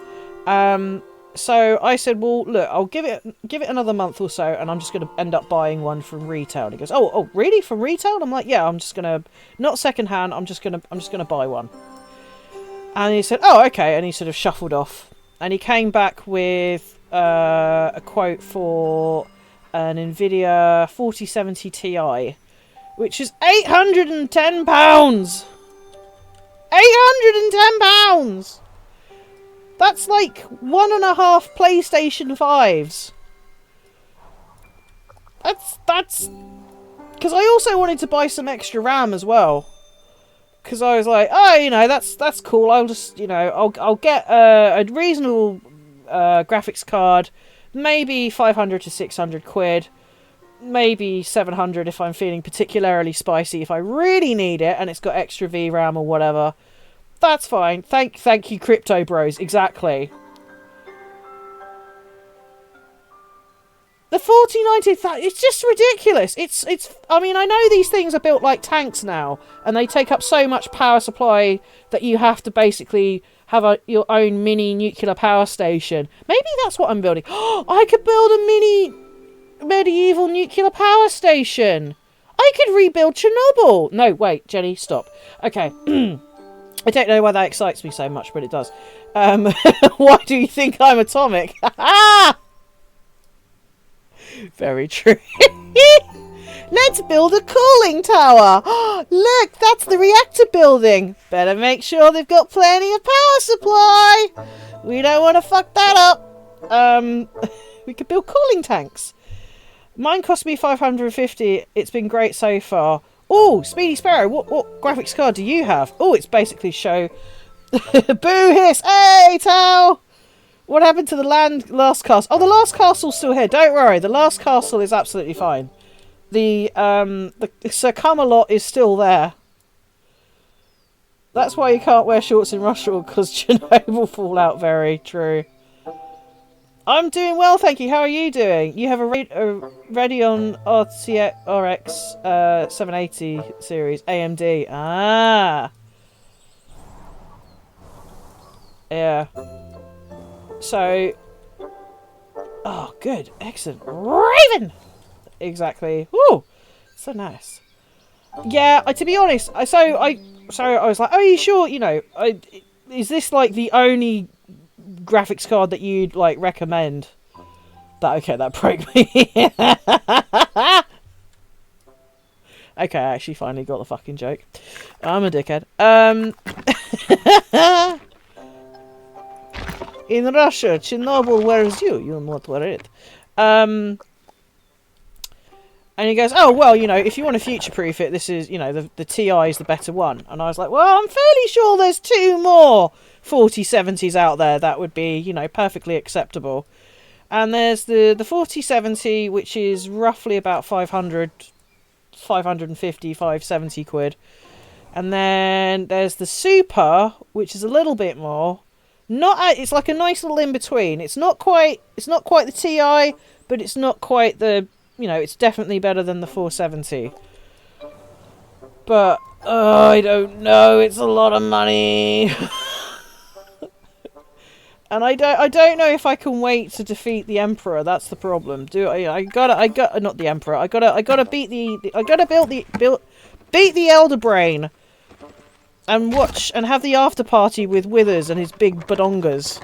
So I said, well, look, I'll give it another month or so, and I'm just going to end up buying one from retail. And he goes, oh, really? From retail? I'm like, yeah, I'm just going to, not secondhand, I'm just going to buy one. And he said, oh, okay, and he sort of shuffled off. And he came back with a quote for an Nvidia 4070 Ti, which is £810! £810! That's like 1.5 PlayStation 5s. That's... Because I also wanted to buy some extra RAM as well. Because I was like, oh, that's cool. I'll just, I'll get a reasonable graphics card. Maybe 500 to 600 quid. Maybe 700 if I'm feeling particularly spicy. If I really need it and it's got extra VRAM or whatever. That's fine. Thank you, crypto bros. Exactly. The 4090, it's just ridiculous. It's. I mean, I know these things are built like tanks now, and they take up so much power supply that you have to basically have your own mini nuclear power station. Maybe that's what I'm building. I could build a mini medieval nuclear power station. I could rebuild Chernobyl. No, wait, Jenny, stop. Okay. I don't know why that excites me so much, but it does. Why do you think I'm atomic? Very true. Let's build a cooling tower. Look, that's the reactor building. Better make sure they've got plenty of power supply. We don't want to fuck that up. We could build cooling tanks. Mine cost me 550. It's been great so far. Oh, Speedy Sparrow, what graphics card do you have? Oh, it's basically show... Boo hiss! Hey, Tao! What happened to the last castle? Oh, the last castle's still here. Don't worry, the last castle is absolutely fine. The Sir Camelot is still there. That's why you can't wear shorts in Russia, because Chernobyl fallout. Very true. I'm doing well, thank you. How are you doing? You have a Radeon RX 780 series AMD. Ah, yeah. So, oh, good, excellent, Raven. Exactly. Woo, so nice. Yeah, to be honest, I was like, oh, you sure? Is this like the only graphics card that you'd like recommend? That broke me. Okay, I actually finally got the fucking joke. I'm a dickhead. In Russia, Chernobyl wears you. You'll not wear it. And he goes, oh, well, if you want to future-proof it, this is, the TI is the better one. And I was like, well, I'm fairly sure there's 2 more 4070s out there that would be, perfectly acceptable. And there's the 4070, which is roughly about 550, 570 quid. And then there's the Super, which is a little bit more. It's like a nice little in-between. It's not quite the TI, but it's not quite the you know, it's definitely better than the 470. But I don't know. It's a lot of money. And I don't know if I can wait to defeat the Emperor. That's the problem. Not the Emperor. I gotta beat beat the Elder Brain, and watch and have the after party with Withers and his big badongas.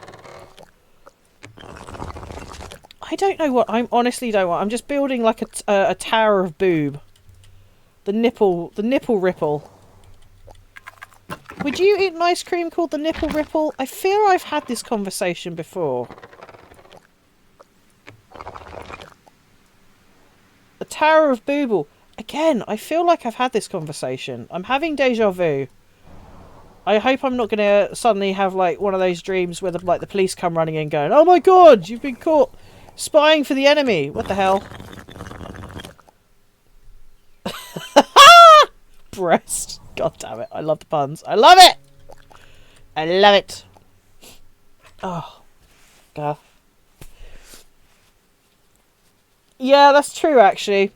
I don't know what I'm honestly don't want. I'm just building like a tower of boob. The nipple ripple. Would you eat an ice cream called the nipple ripple? I feel I've had this conversation before. A tower of booble. Again, I feel like I've had this conversation. I'm having deja vu. I hope I'm not going to suddenly have like one of those dreams where the police come running in going, "Oh my god, you've been caught spying for the enemy." What the hell? Breast. God damn it. I love the puns. I love it! I love it. Oh. God. Yeah, that's true, actually.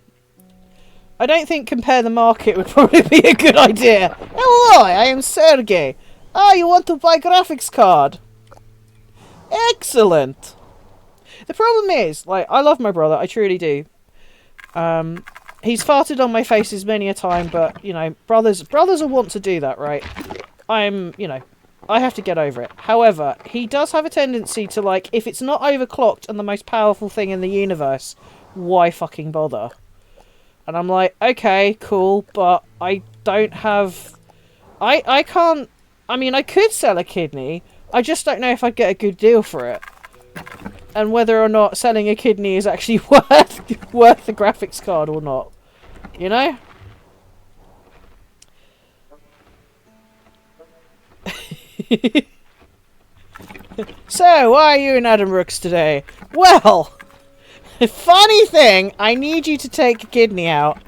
I don't think compare the market would probably be a good idea. Hello, I am Sergey. Oh, you want to buy graphics card? Excellent. The problem is, like, I love my brother. I truly do. He's farted on my faces many a time, but, you know, brothers will want to do that, right? You know, I have to get over it. However, he does have a tendency to, like, if it's not overclocked and the most powerful thing in the universe, why fucking bother? And I'm like, okay, cool, but I don't have... I can't... I mean, I could sell a kidney. I just don't know if I'd get a good deal for it. And whether or not selling a kidney is actually worth the graphics card or not. You know? So, why are you in Adam Rooks today? Well, funny thing, I need you to take a kidney out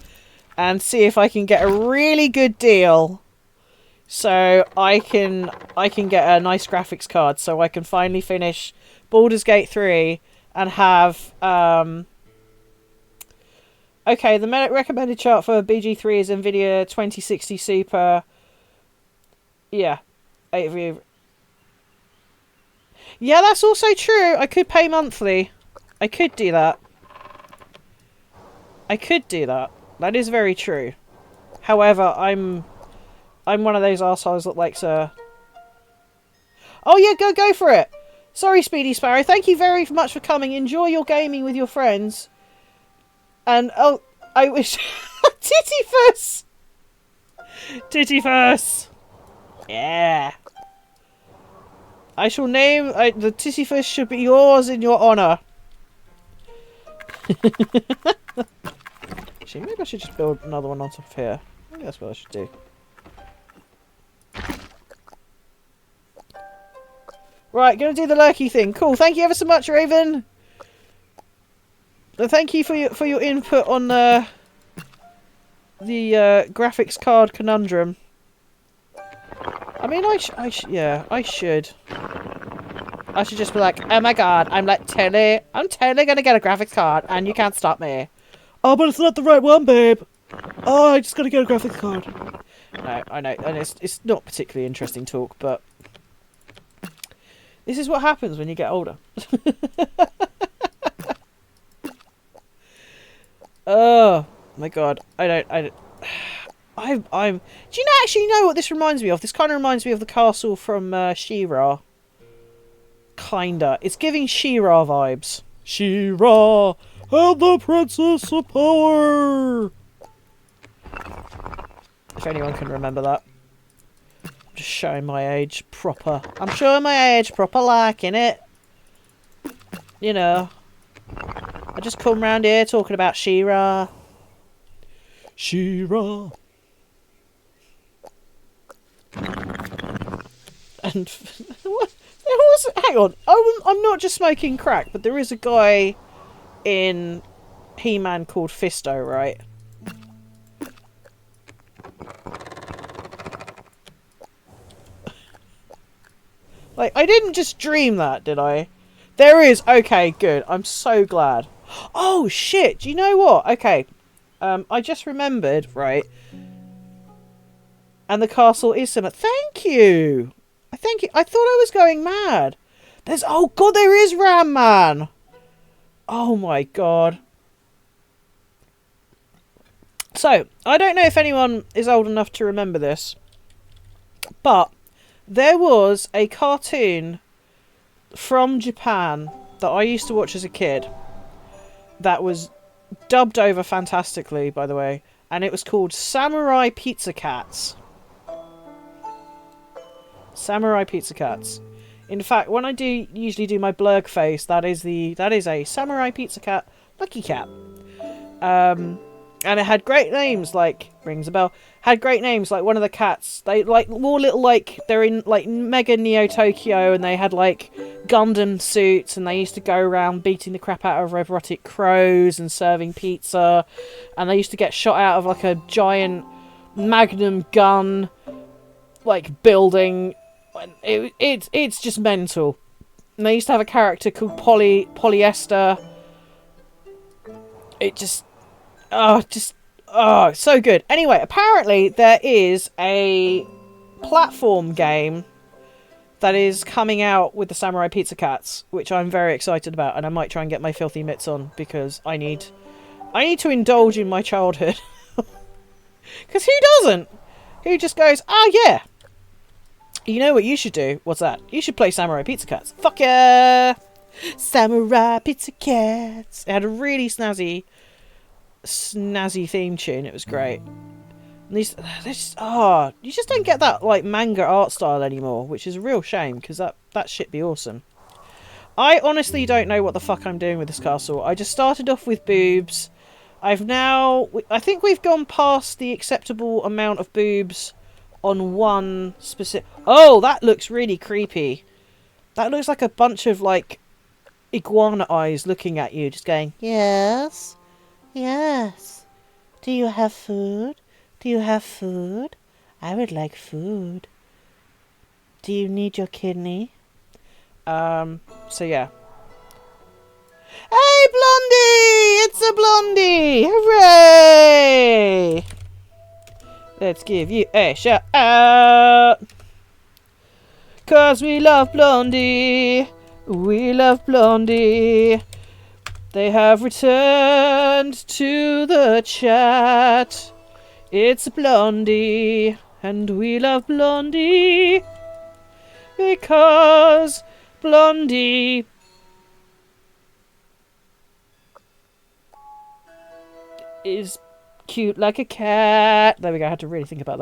and see if I can get a really good deal so I can get a nice graphics card so I can finally finish Baldur's Gate 3 and have okay, the recommended chart for BG3 is Nvidia 2060 Super. Yeah. 8 Yeah, that's also true. I could pay monthly. I could do that. I could do that. That is very true. However, I'm one of those arseholes that likes a... Oh yeah, go for it! Sorry, Speedy Sparrow. Thank you very much for coming. Enjoy your gaming with your friends. And, oh, I wish... Tittyfuss! Tittyfuss! Yeah. I shall name... the Tittyfuss should be yours in your honour. Actually, maybe I should just build another one on top of here. I think that's what I should do. Right, gonna do the lurky thing. Cool. Thank you ever so much, Raven. And thank you for your input on the graphics card conundrum. I mean, yeah, I should. I should just be like, oh my god, I'm totally gonna get a graphics card, and you can't stop me. Oh, but it's not the right one, babe. Oh, I just gotta get a graphics card. No, I know, and it's not particularly interesting talk, but this is what happens when you get older. Oh my god, I'm. Do you actually know what this reminds me of? This kind of reminds me of the castle from She-Ra. Kinda. It's giving She-Ra vibes. She-Ra, and the Princess of Power. If anyone can remember that. I'm just showing my age proper. I'm showing my age proper, like, innit? You know. I just come round here talking about She-Ra. She-Ra. And what? Hang on, I'm not just smoking crack, but there is a guy in He-Man called Fisto, right? Like, I didn't just dream that, did I? There is. Okay, good. I'm so glad. Oh shit! Do you know what? Okay, I just remembered, right? And the castle is similar. Thank you. Thank you. I thought I was going mad. There's oh god, there is Ram Man. Oh my god. So I don't know if anyone is old enough to remember this, but there was a cartoon from Japan that I used to watch as a kid that was dubbed over fantastically, by the way, and it was called Samurai Pizza Cats. Samurai Pizza Cats. In fact, when I usually do my blurg face, that is a Samurai Pizza Cat Lucky Cat. And it had great names like rings a bell. Had great names like one of the cats. They like more little like they're in like Mega Neo Tokyo, and they had like Gundam suits, and they used to go around beating the crap out of erotic crows and serving pizza, and they used to get shot out of like a giant magnum gun like building. It's just mental. And they used to have a character called Polyester. It just so good. Anyway, apparently there is a platform game that is coming out with the Samurai Pizza Cats, which I'm very excited about, and I might try and get my filthy mitts on because I need to indulge in my childhood. Because who doesn't? Who just goes, oh yeah. You know what you should do? What's that? You should play Samurai Pizza Cats. Fuck yeah! Samurai Pizza Cats. It had a really snazzy theme tune. It was great. And you just don't get that like manga art style anymore, which is a real shame because that shit be awesome. I honestly don't know what the fuck I'm doing with this castle. I just started off with boobs. I think we've gone past the acceptable amount of boobs on one specific. Oh, that looks really creepy. That looks like a bunch of like iguana eyes looking at you, just going, yes. Yes. Do you have food? Do you have food? I would like food. Do you need your kidney? So yeah. Hey, Blondie! It's a Blondie! Hooray! Let's give you a shout out. 'Cause we love Blondie. We love Blondie. They have returned to the chat. It's Blondie, and we love Blondie because Blondie is cute like a cat. There we go, I had to really think about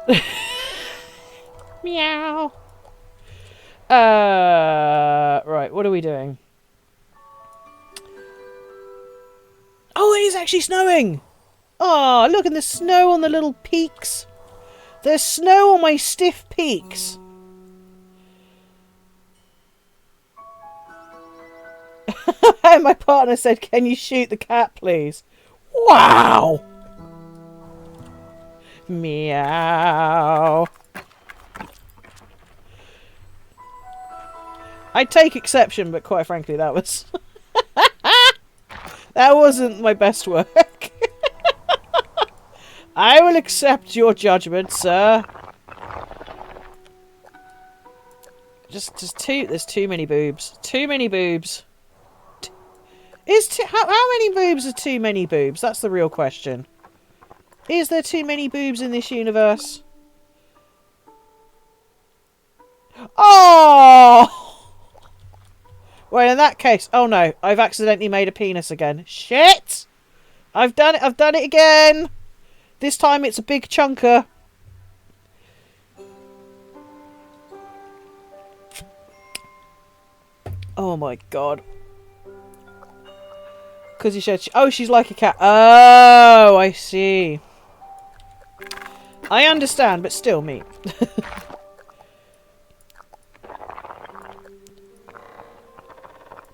that. Meow. Right, what are we doing? Oh, it is actually snowing! Oh, look, and there's snow on the little peaks. There's snow on my stiff peaks. And my partner said, can you shoot the cat, please? Wow! Meow. I take exception, but quite frankly, that was... that wasn't my best work. I will accept your judgment, sir. There's too many boobs. Too many boobs. How many boobs are too many boobs? That's the real question. Is there too many boobs in this universe? Oh! Well, in that case, oh no, I've accidentally made a penis again. Shit! I've done it again! This time it's a big chunker. Oh my god. Because you said, oh, she's like a cat. Oh, I see. I understand, but still me.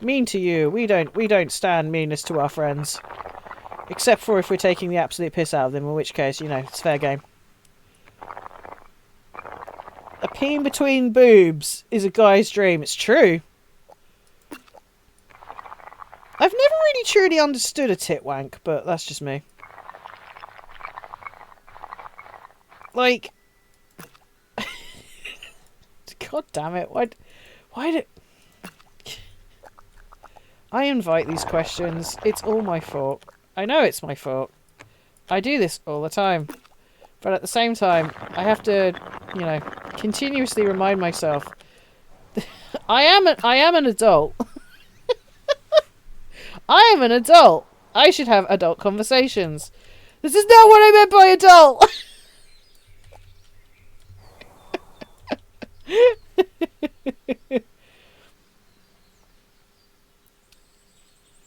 Mean to you. We don't stand meanness to our friends. Except for if we're taking the absolute piss out of them, in which case, you know, it's fair game. A peen between boobs is a guy's dream. It's true. I've never really truly understood a tit wank, but that's just me. Like, god damn it! Why did I invite these questions? It's all my fault. I know it's my fault. I do this all the time, but at the same time, I have to, you know, continuously remind myself. I am an adult. I am an adult. I should have adult conversations. This is not what I meant by adult.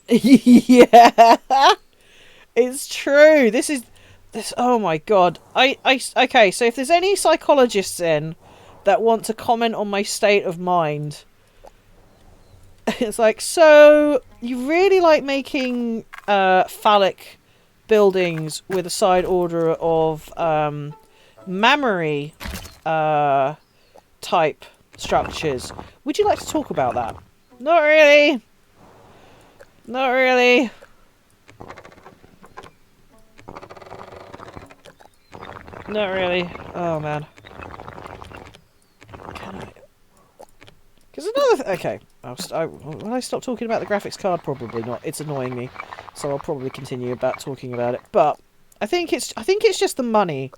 Yeah, it's true. This. Oh my god. Okay. So if there's any psychologists in that want to comment on my state of mind, it's like, so you really like making phallic buildings with a side order of mammary type structures. Would you like to talk about that? Not really. Not really. Not really. Oh man. Can I? Because another. Okay. Will I stop talking about the graphics card? Probably not. It's annoying me, so I'll probably continue talking about it. But I think it's just the money.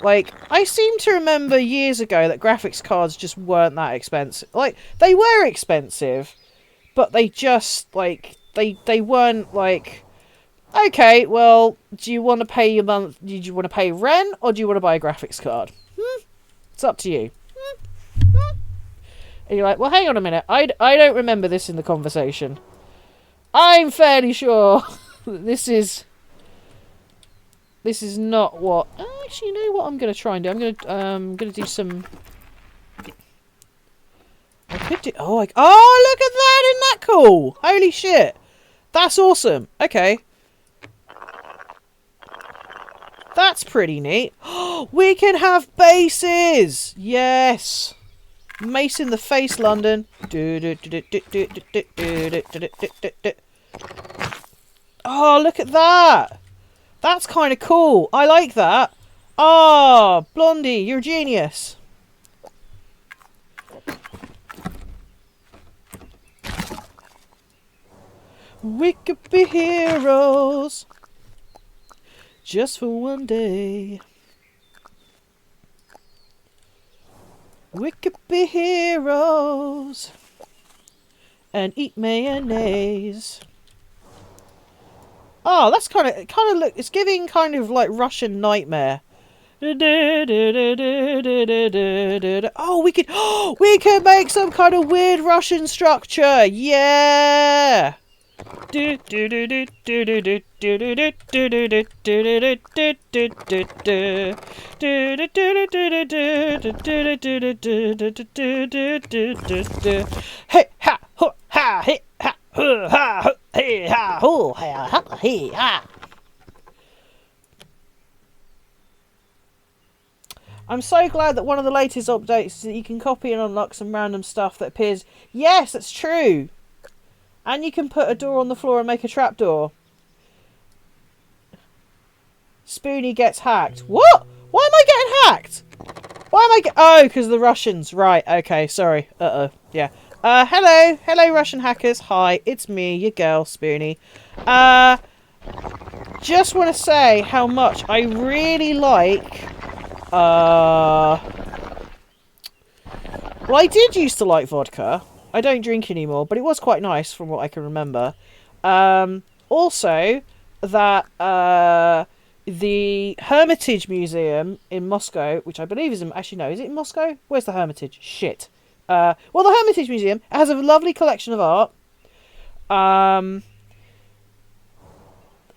Like, I seem to remember years ago that graphics cards just weren't that expensive. Like, they were expensive, but they just like they weren't like. Okay, well, do you want to pay your month? Did you want to pay rent, or do you want to buy a graphics card? It's up to you. And you're like, well, hang on a minute. I don't remember this in the conversation. I'm fairly sure this is not what. Actually, you know what? I'm gonna try and do. I'm gonna do some. I could do. Oh, look at that! Isn't that cool? Holy shit! That's awesome. Okay. That's pretty neat. We can have bases! Yes! Mace in the face, London. Oh, look at that! That's kind of cool. I like that. Ah, Blondie, you're a genius. We could be heroes. Just for one day. We could be heroes. And eat mayonnaise. Oh, that's kind of look. It's giving kind of like Russian Nightmare. Oh, we could make some kind of weird Russian structure. Yeah. Hey ha ho ha hey ha ho ha hey ha ho ha hey ha. I'm so glad that one of the latest updates is that you can copy and unlock some random stuff that appears. Yes, that's true. And you can put a door on the floor and make a trapdoor. Spoonie gets hacked. What? Why am I getting hacked? Why am I Oh, because of the Russians. Right, okay, sorry. Uh-oh. Yeah. Hello. Hello, Russian hackers. Hi, it's me, your girl, Spoonie. Just want to say how much I really like... Well, I did used to like vodka. I don't drink anymore, but it was quite nice from what I can remember. Also, that the Hermitage Museum in Moscow, which I believe is in... Actually, no, is it in Moscow? Where's the Hermitage? Shit. Well, the Hermitage Museum has a lovely collection of art.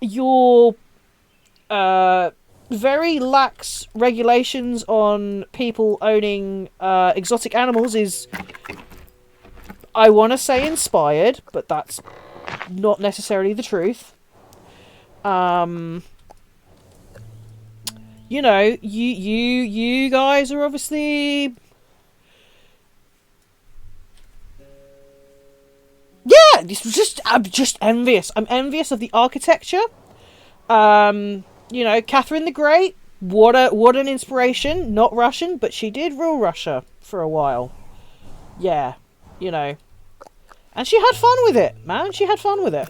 Your very lax regulations on people owning exotic animals is... I want to say inspired, but that's not necessarily the truth. You know, you guys are obviously... Yeah, yeah, I'm just envious. I'm envious of the architecture. You know, Catherine the Great. What an inspiration. Not Russian, but she did rule Russia for a while. Yeah, you know. And she had fun with it, man. She had fun with it.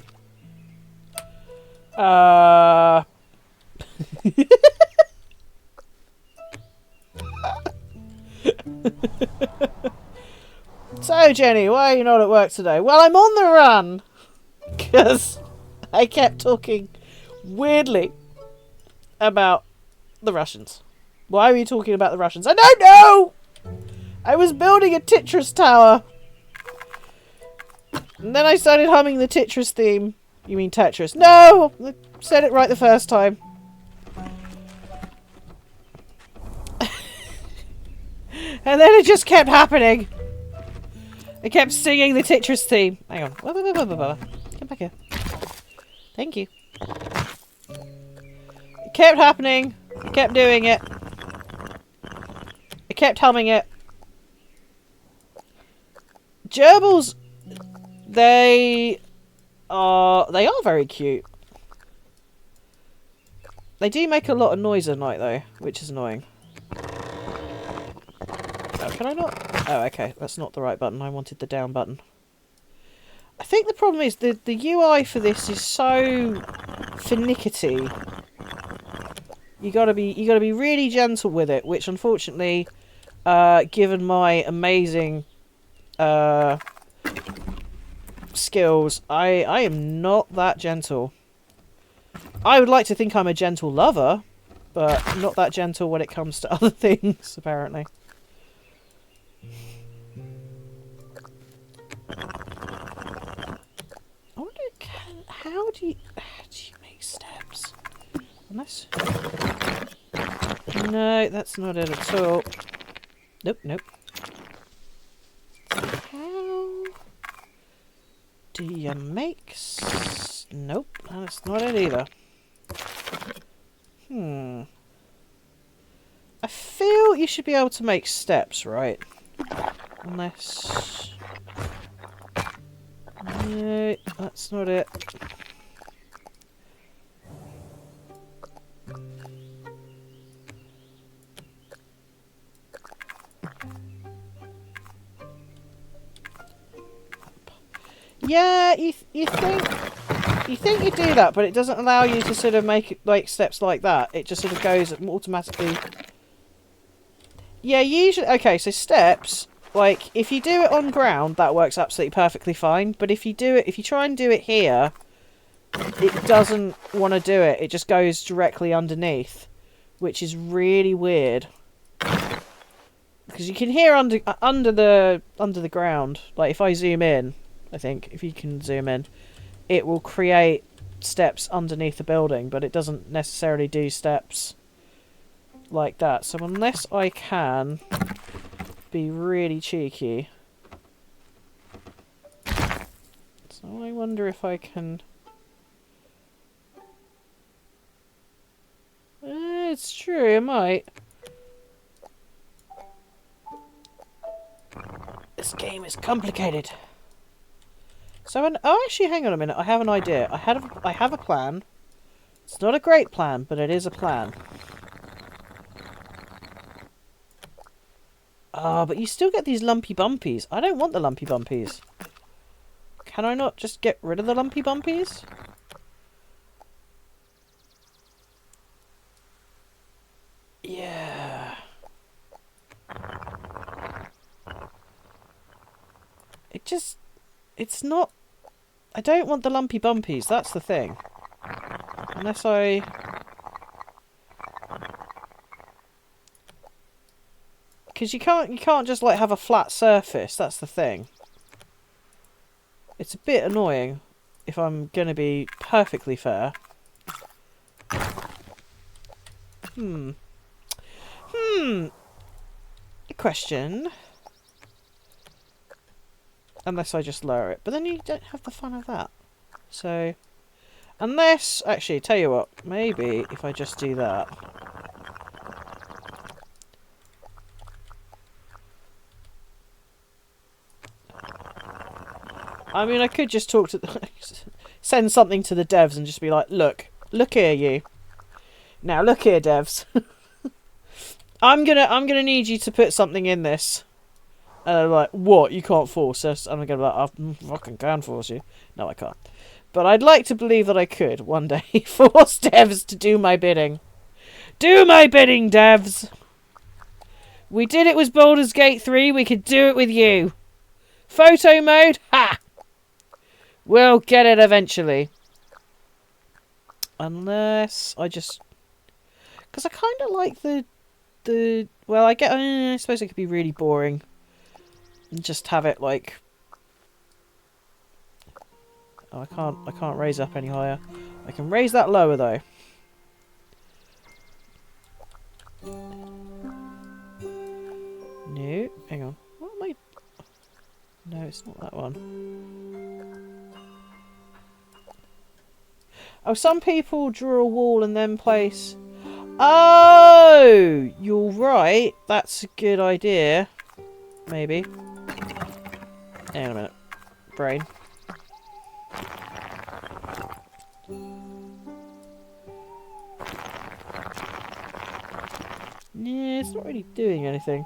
So, Jenny, why are you not at work today? Well, I'm on the run. Because I kept talking weirdly about the Russians. Why were you talking about the Russians? I don't know! I was building a Tetris tower. And then I started humming the Tetris theme. You mean Tetris? No! I said it right the first time. And then it just kept happening. I kept singing the Tetris theme. Hang on. Come back here. Thank you. It kept happening. I kept doing it. I kept humming it. Gerbils, they are very cute. They do make a lot of noise at night though, which is annoying. Oh, can I not? Oh, okay. That's not the right button. I wanted the down button. I think the problem is the UI for this is so finicky. You gotta be really gentle with it, which unfortunately, given my amazing skills, I am not that gentle. I would like to think I'm a gentle lover, but not that gentle when it comes to other things, apparently. I wonder, how do you make steps? Unless... No, that's not it at all. Nope, nope. How do you make... Nope, that's not it either. I feel you should be able to make steps, right? Unless... No, that's not it. Yeah, you think you do that, but it doesn't allow you to sort of make like steps like that. It just sort of goes automatically. Yeah, usually. Okay, so steps. Like, if you do it on ground, that works absolutely perfectly fine. But if you try and do it here, it doesn't want to do it. It just goes directly underneath, which is really weird. Because you can hear under the ground. Like, if I zoom in, I think if you can zoom in, it will create steps underneath the building, but it doesn't necessarily do steps like that. So unless I can be really cheeky. So I wonder if I can... it's true, I might. This game is complicated. So, oh, actually, hang on a minute. I have an idea. I have a plan. It's not a great plan, but it is a plan. Ah, but you still get these lumpy bumpies. I don't want the lumpy bumpies. Can I not just get rid of the lumpy bumpies? Yeah. It's not... I don't want the lumpy bumpies, that's the thing. Unless I... Because you can't just like have a flat surface, that's the thing. It's a bit annoying, if I'm gonna be perfectly fair. A question. Unless I just lower it. But then you don't have the fun of that. So, unless... Actually, tell you what. Maybe if I just do that. I mean, I could just talk to send something to the devs and just be like, look here, you. Now, look here, devs. I'm gonna need you to put something in this. And they're like, what? You can't force us? And I'm gonna be like, I fucking can force you. No, I can't. But I'd like to believe that I could one day force devs to do my bidding. Do my bidding, devs! We did it with Baldur's Gate 3, we could do it with you. Photo mode? Ha! We'll get it eventually. Unless I just... Because I kind of like the... Well, I suppose it could be really boring. And just have it like... Oh, I can't raise up any higher. I can raise that lower though. No, hang on. What am I... No, it's not that one. Oh, some people draw a wall and then place... Oh! You're right. That's a good idea. Maybe. Hang on a minute. Brain. Yeah, it's not really doing anything.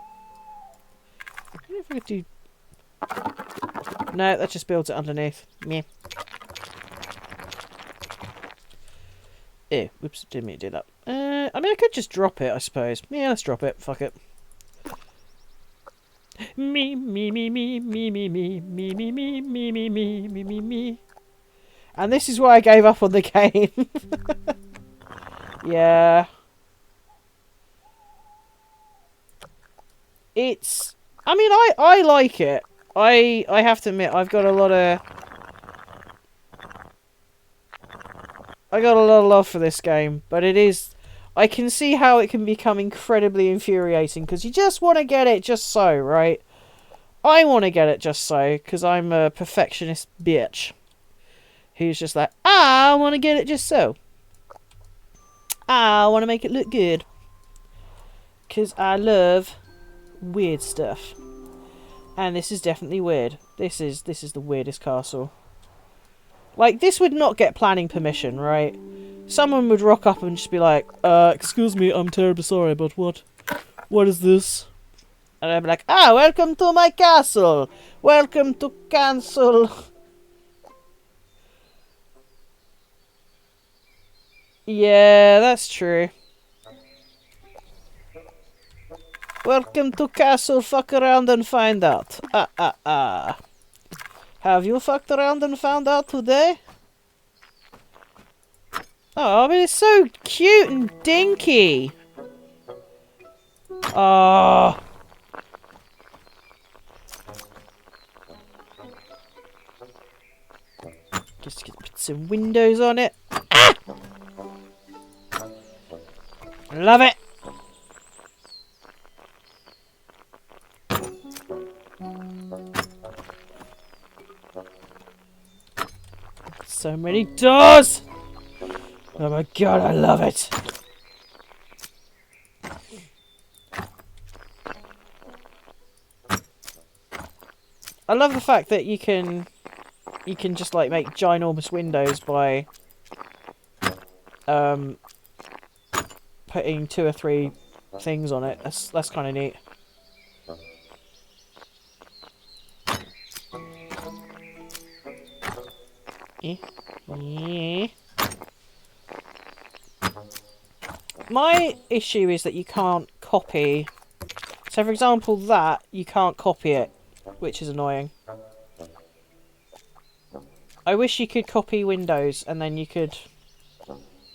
I don't know if I could do... No, that just builds it underneath. Meh. Ew, whoops, didn't mean to do that. I mean, I could just drop it, I suppose. Yeah, let's drop it. Fuck it. Me, me, me, me, me, me, me, me, me, me, me, me, me, me, me, me. And this is why I gave up on the game. Yeah. It's... I mean, I like it. I have to admit, I've got a lot of love for this game, but it is... I can see how it can become incredibly infuriating, because you just want to get it just so, right? I want to get it just so, because I'm a perfectionist bitch. Who's just like, I want to get it just so. I want to make it look good. Because I love weird stuff. And this is definitely weird. This is the weirdest castle. Like, this would not get planning permission, right? Someone would rock up and just be like, excuse me, I'm terribly sorry, but what is this? And I'd be like, welcome to my castle! Welcome to cancel! Yeah, that's true. Welcome to castle, fuck around and find out. Have you fucked around and found out today? Oh, but it's so cute and dinky. Oh. Just gonna put some windows on it. Ah! Love it. So many doors. Oh my god, I love it. I love the fact that you can just like make ginormous windows by putting 2 or 3 things on it. That's kind of neat. Yeah. My issue is that you can't copy. So, for example, that you can't copy it, which is annoying. I wish you could copy windows and then you could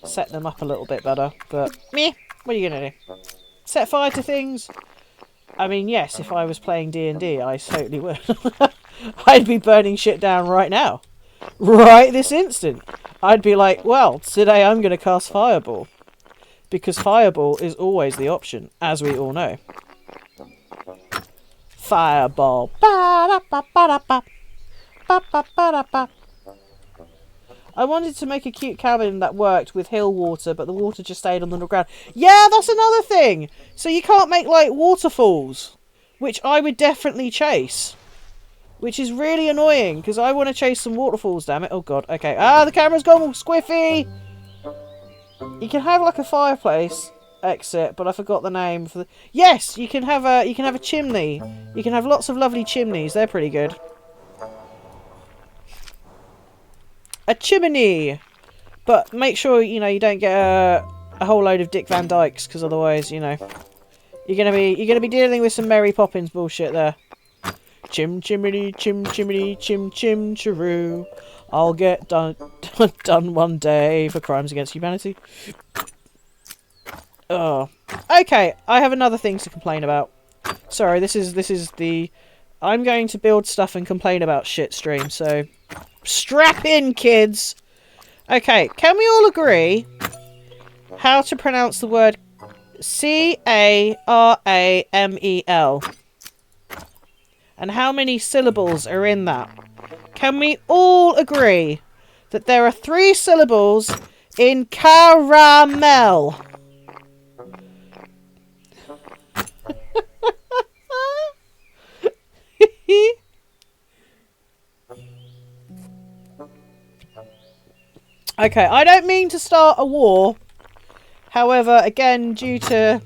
set them up a little bit better. But meh, what are you gonna do? Set fire to things? I mean, yes, if I was playing D&D, I totally would. I'd be burning shit down right now. Right this instant. I'd be like, well, today I'm going to cast Fireball. Because Fireball is always the option, as we all know. Fireball. I wanted to make a cute cabin that worked with hill water, but the water just stayed on the ground. Yeah, that's another thing! So you can't make, like, waterfalls. Which I would definitely chase. which is really annoying because I want to chase some waterfalls. Damn it! Oh god. Okay. Ah, the camera's gone all squiffy. You can have like a fireplace exit, but I forgot the name for the. Yes, you can have a chimney. You can have lots of lovely chimneys. They're pretty good. A chimney, but make sure you don't get a whole load of Dick Van Dykes, because otherwise you're gonna be dealing with some Mary Poppins bullshit there. Chim chimney, chim chimney, chim chim chiroo. I'll get done one day for crimes against humanity. Oh, okay. I have another thing to complain about. Sorry, this is the I'm going to build stuff and complain about shit stream. So strap in, kids. Okay, can we all agree how to pronounce the word C-A-R-A-M-E-L? And how many syllables are in that? Can we all agree that there are 3 syllables in caramel? Okay, I don't mean to start a war. However, again, due to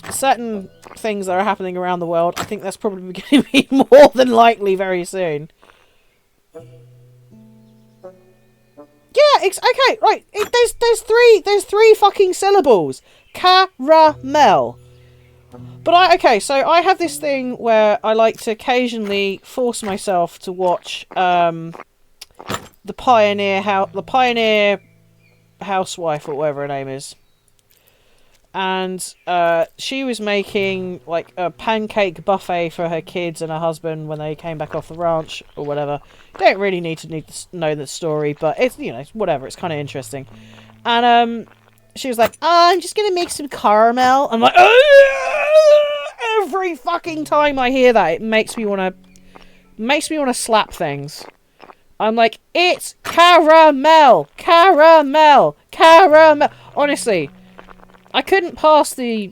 certain things that are happening around the world, I think that's probably going to be more than likely very soon. Yeah, okay, right. There's three fucking syllables. Caramel. But okay, so I have this thing where I like to occasionally force myself to watch the Pioneer Housewife, or whatever her name is. And she was making like a pancake buffet for her kids and her husband when they came back off the ranch or whatever. You don't really need to know the story, but it's it's whatever. It's kind of interesting. And she was like, "I'm just gonna make some caramel." I'm like, every fucking time I hear that, it makes me wanna slap things. I'm like, it's caramel, caramel, caramel. Honestly, I couldn't pass the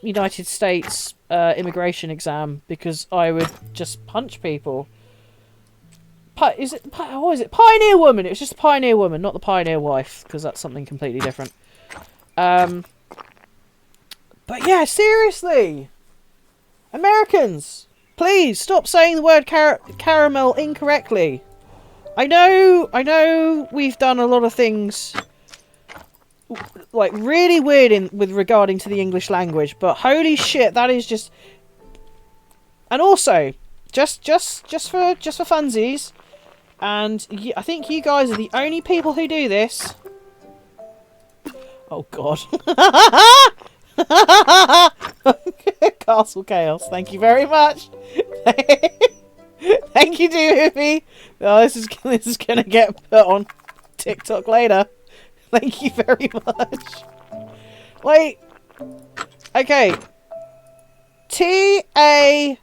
United States immigration exam because I would just punch people. What is it? Pioneer Woman. It was just Pioneer Woman, not the Pioneer Wife, because that's something completely different. But yeah, seriously, Americans, please stop saying the word caramel incorrectly. I know we've done a lot of things like really weird with regarding to the English language, but holy shit, that is just. And also, just for funsies, and I think you guys are the only people who do this. Oh god. Castle Chaos, thank you very much. Thank you, Doobie. Oh, this is gonna get put on TikTok later. Thank you very much. Wait. Okay. T-A...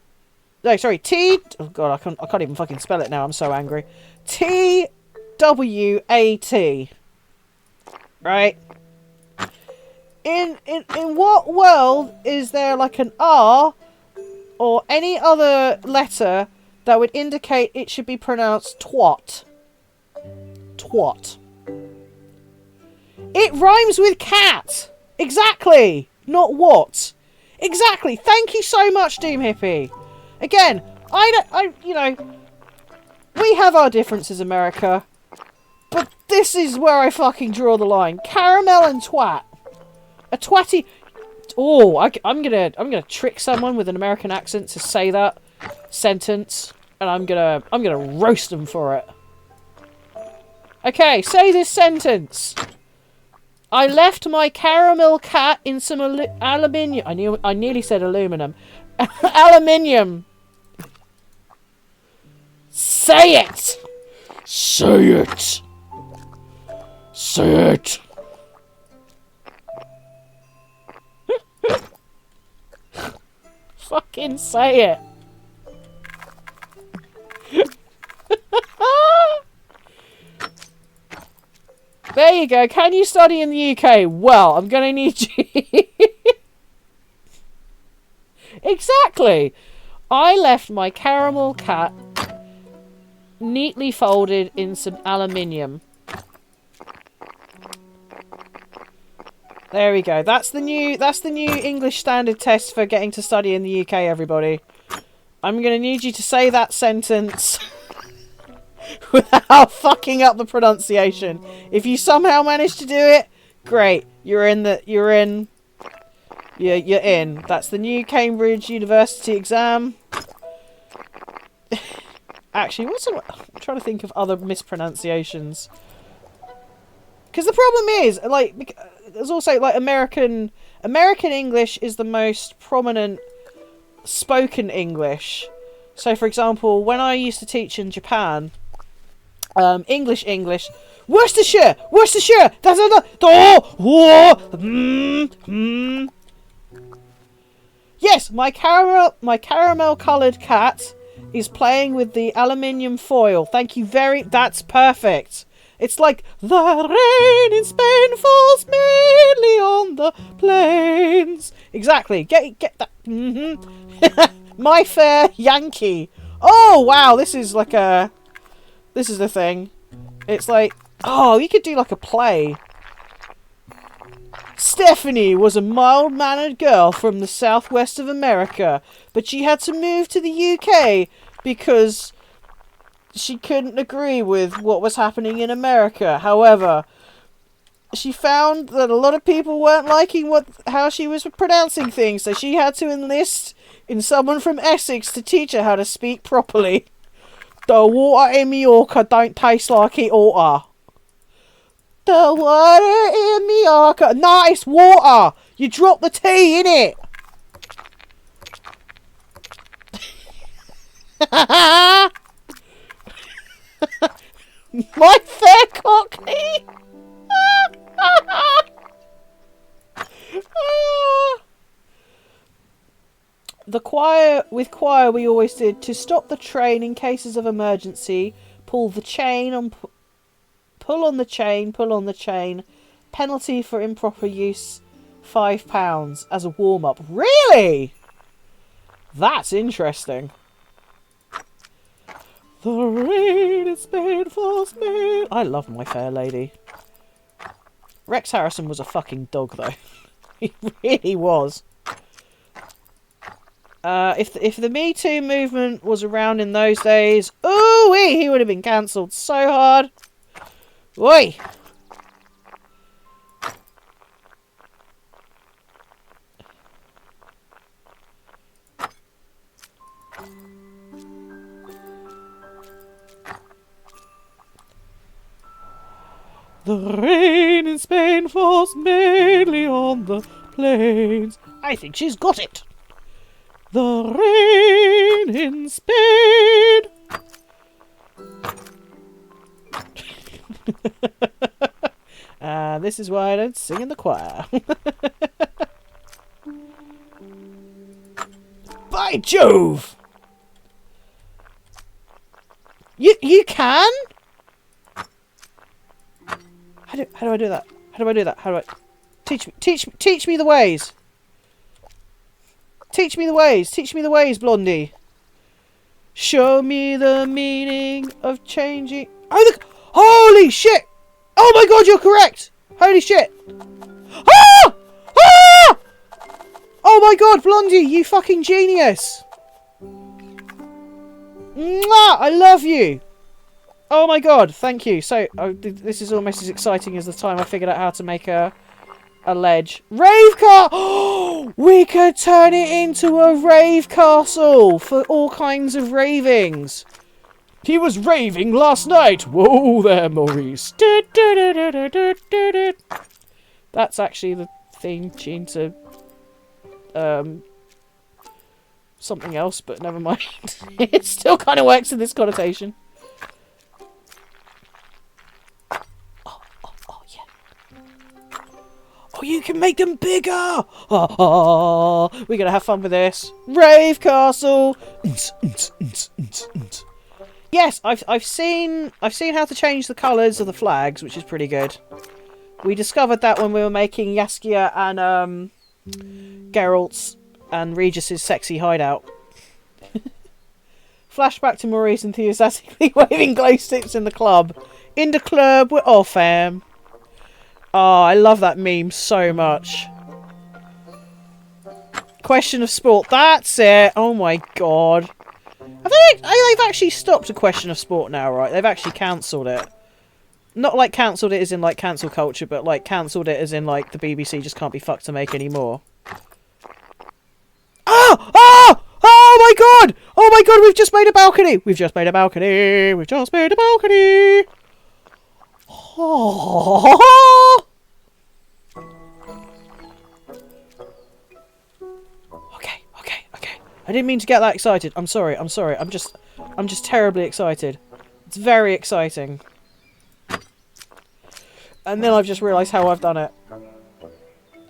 No, sorry. T... Oh, God, I can't even fucking spell it now. I'm so angry. T-W-A-T. Right? In what world is there like an R or any other letter that would indicate it should be pronounced twat? Twat. It rhymes with cat. Exactly. Not what. Exactly. Thank you so much, Doom Hippie. Again, we have our differences, America, but this is where I fucking draw the line. Caramel and twat. A twatty. Oh, I'm gonna trick someone with an American accent to say that sentence, and I'm gonna roast them for it. Okay, say this sentence. I left my caramel cat in some aluminium. I nearly said aluminum. Aluminium. Say it. Say it. Say it. Fucking say it. There you go. Can you study in the UK? Well, I'm going to need you. Exactly. I left my caramel cat neatly folded in some aluminium. There we go. That's the new English standard test for getting to study in the UK, everybody. I'm going to need you to say that sentence without fucking up the pronunciation. If you somehow manage to do it, great. You're in. You're in. That's the new Cambridge University exam. Actually, I'm trying to think of other mispronunciations. Because the problem is, like, there's also, like, American English is the most prominent spoken English. So, for example, when I used to teach in Japan, English, Worcestershire, yes, my caramel coloured cat is playing with the aluminium foil. Thank you that's perfect. It's like, the rain in Spain falls mainly on the plains. Exactly. Get that. My fair Yankee. Oh, wow. This is the thing. It's like, oh, you could do like a play. Stephanie was a mild-mannered girl from the southwest of America, but she had to move to the UK because she couldn't agree with what was happening in America. However, she found that a lot of people weren't liking how she was pronouncing things, so she had to enlist in someone from Essex to teach her how to speak properly. The water in Mallorca don't taste like it oughta. The water in Mallorca. No, it's water. You drop the T in it. My fair Cockney. With choir we always did, to stop the train in cases of emergency, pull on the chain, penalty for improper use, £5 as a warm-up. Really? That's interesting. The rain in Spain falls Spain. I love My Fair Lady. Rex Harrison was a fucking dog, though. He really was. If the Me Too movement was around in those days, ooh-wee, he would have been cancelled so hard. Oi! The rain in Spain falls mainly on the plains. I think she's got it. The rain in Spain. This is why I don't sing in the choir. By Jove! You can? How do I do that? How do I do that? How do I teach me the ways? Teach me the ways. Teach me the ways, Blondie. Show me the meaning of changing. Oh, look! Holy shit! Oh my god, you're correct! Holy shit! Ah! Ah! Oh my god, Blondie, you fucking genius! Mwah! I love you! Oh my god, thank you. So, this is almost as exciting as the time I figured out how to make a ledge. Rave car! Oh, we could turn it into a rave castle for all kinds of ravings. He was raving last night. Whoa there, Maurice. That's actually the theme tune to something else, but never mind. It still kind of works in this connotation. Oh, you can make them bigger! Oh, we're gonna have fun with this. Rave castle! Yes, I've seen how to change the colours of the flags, which is pretty good. We discovered that when we were making Yaskia and Geralt's and Regis's sexy hideout. Flashback to Maurice enthusiastically waving glow sticks in the club. In the club, we're all fam. Oh, I love that meme so much. Question of sport. That's it. Oh my god. They've actually stopped a question of sport now, right? They've actually cancelled it. Not like cancelled it as in like cancel culture, but like cancelled it as in like the BBC just can't be fucked to make any more. Ah! Ah! Oh my god! Oh my god, we've just made a balcony! We've just made a balcony! We've just made a balcony! Oh. Okay. I didn't mean to get that excited. I'm sorry. I'm just terribly excited. It's very exciting. And then I've just realised how I've done it.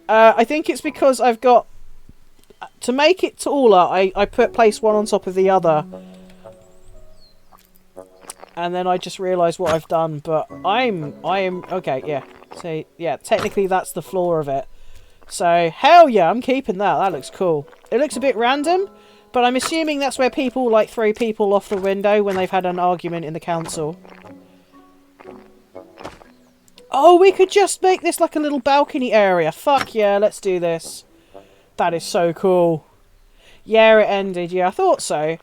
I think it's because I've got... To make it taller, I place one on top of the other. And then I just realised what I've done, but I am... Okay, yeah. So, yeah, technically that's the floor of it. So, hell yeah, I'm keeping that. That looks cool. It looks a bit random, but I'm assuming that's where people, like, throw people off the window when they've had an argument in the council. Oh, we could just make this like a little balcony area. Fuck yeah, let's do this. That is so cool. Yeah, it ended. Yeah, I thought so.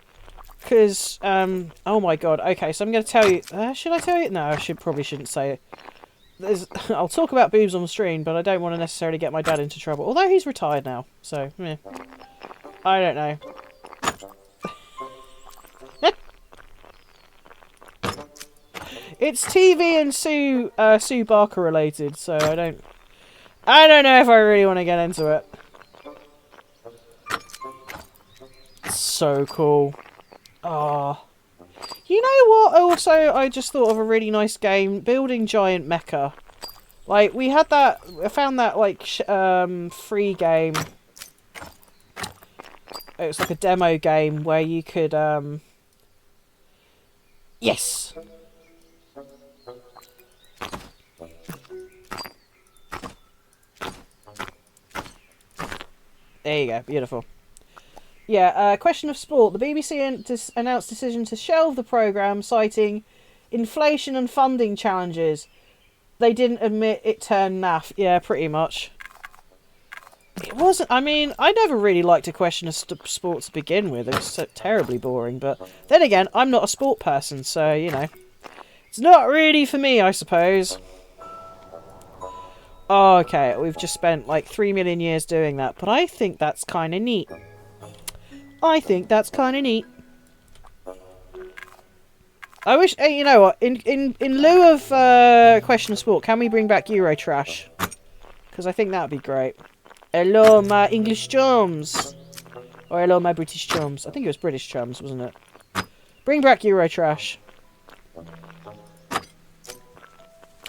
Because, oh my god. Okay, so I'm going to tell you... should I tell you? No, I probably shouldn't say it. I'll talk about boobs on the stream, but I don't want to necessarily get my dad into trouble. Although he's retired now, so, meh. I don't know. It's TV and Sue Barker related, so I don't know if I really want to get into it. So cool. Ah. You know what? Also, I just thought of a really nice game, Building Giant Mecha. Like, we had that, I found that, like, free game. It was like a demo game where you could, yes! There you go, beautiful. Yeah, question of sport. The BBC announced decision to shelve the programme, citing inflation and funding challenges. They didn't admit it turned naff. Yeah, pretty much. It wasn't... I mean, I never really liked a question of sport to begin with. It was so terribly boring. But then again, I'm not a sport person, so, you know. It's not really for me, I suppose. Oh, okay, we've just spent like 3 million years doing that, but I think that's kind of neat. I think that's kind of neat. I wish, you know what, in lieu of question of sport, can we bring back Eurotrash? Because I think that would be great. Hello, my English chums. Or hello, my British chums. I think it was British chums, wasn't it? Bring back Eurotrash.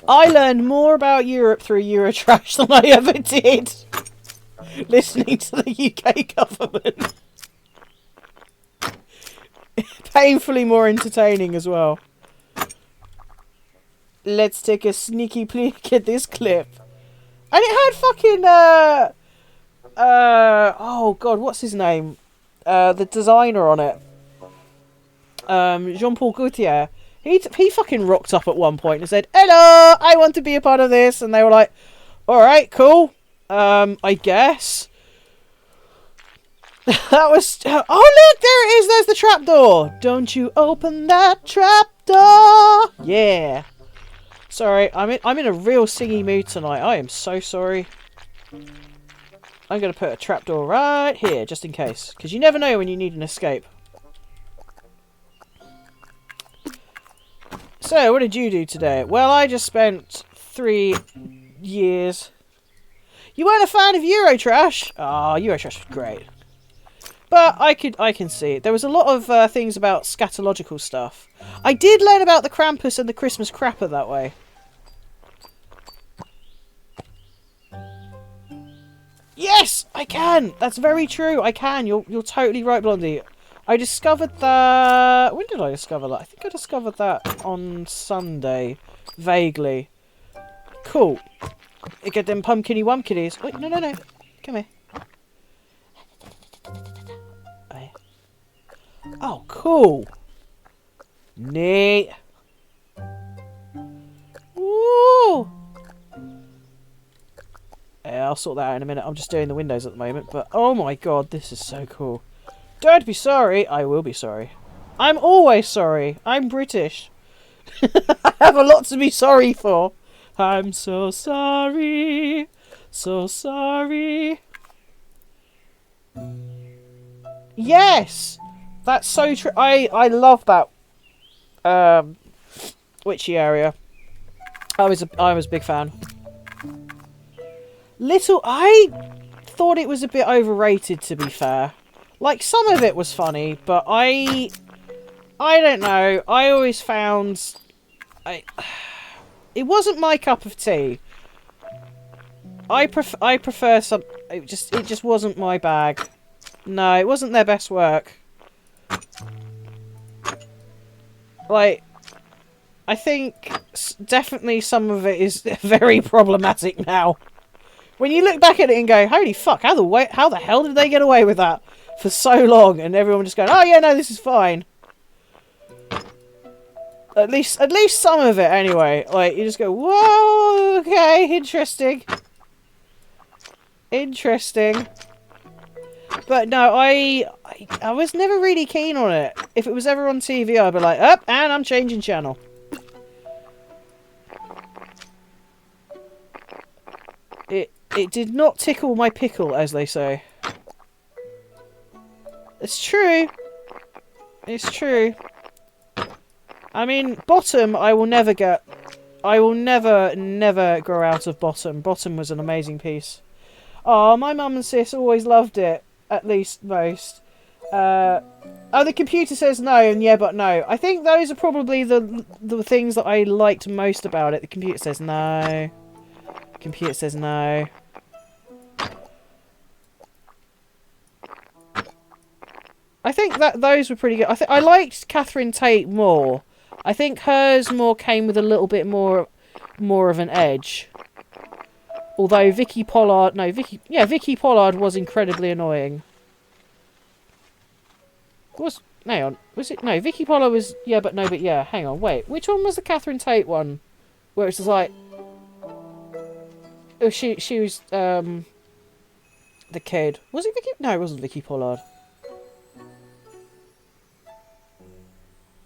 I learned more about Europe through Eurotrash than I ever did listening to the UK government. Painfully more entertaining as well. Let's take a sneaky peek at this clip. And it had fucking, oh god, what's his name? The designer on it. Jean-Paul Gaultier. He fucking rocked up at one point and said, "Hello, I want to be a part of this." And they were like, "Alright, cool. I guess." That was... Oh, look! There it is! There's the trapdoor! Don't you open that trapdoor! Yeah. Sorry, I'm in a real singy mood tonight. I am so sorry. I'm going to put a trapdoor right here, just in case. Because you never know when you need an escape. So, what did you do today? Well, I just spent 3 years... You weren't a fan of Eurotrash? Oh, Eurotrash was great. But I can see it. There was a lot of things about scatological stuff. I did learn about the Krampus and the Christmas crapper that way. Yes, I can. That's very true. I can. You're totally right, Blondie. I discovered that... When did I discover that? I think I discovered that on Sunday. Vaguely. Cool. You get them pumpkiny wumpkinies. Wait, no. Come here. Oh, cool. Neat. Woo! Yeah, I'll sort that out in a minute. I'm just doing the windows at the moment, but oh my god, this is so cool. Don't be sorry. I will be sorry. I'm always sorry. I'm British. I have a lot to be sorry for. I'm so sorry. So sorry. Yes! That's so true. I love that witchy area. I was a big fan. I thought it was a bit overrated, to be fair. Like, some of it was funny, but I don't know. I always found it wasn't my cup of tea. I prefer some. It just wasn't my bag. No, it wasn't their best work. Like, I think definitely some of it is very problematic now. When you look back at it and go, "Holy fuck! How the hell did they get away with that for so long?" And everyone just going, "Oh yeah, no, this is fine." At least some of it, anyway. Like, you just go, "Whoa, okay, interesting, interesting." But no, I was never really keen on it. If it was ever on TV, I'd be like, "Up, and I'm changing channel." It did not tickle my pickle, as they say. It's true. It's true. I mean, Bottom, I will never get. I will never grow out of Bottom. Bottom was an amazing piece. Oh, my mum and sis always loved it. At least most. Oh, the computer says no, and yeah, but no. I think those are probably the things that I liked most about it. The computer says no. The computer says no. I think that those were pretty good. I liked Catherine Tate more. I think hers more came with a little bit more of an edge. Although Vicky Pollard was incredibly annoying. Hang on, was it? No, Vicky Pollard was yeah, but no, but yeah. Hang on, wait. Which one was the Catherine Tate one? Where it's just like, oh, she was the kid. Was it Vicky? No, it wasn't Vicky Pollard.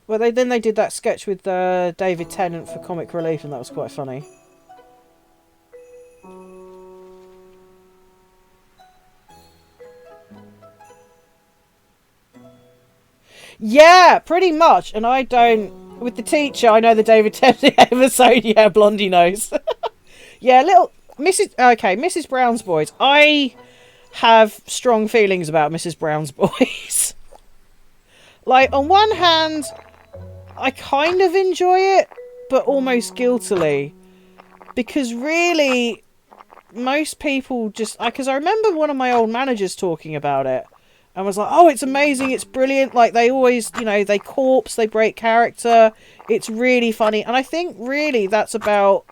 Well, then they did that sketch with David Tennant for comic relief, and that was quite funny. Yeah, pretty much. And I don't... With the teacher, I know the David Tennant episode. Yeah, Blondie knows. Yeah, little... Mrs. Brown's Boys. I have strong feelings about Mrs. Brown's Boys. Like, on one hand, I kind of enjoy it, but almost guiltily. Because really, most people just... Because I remember one of my old managers talking about it. And was like, oh, it's amazing, it's brilliant. Like, they always, they corpse, they break character. It's really funny. And I think, really, that's about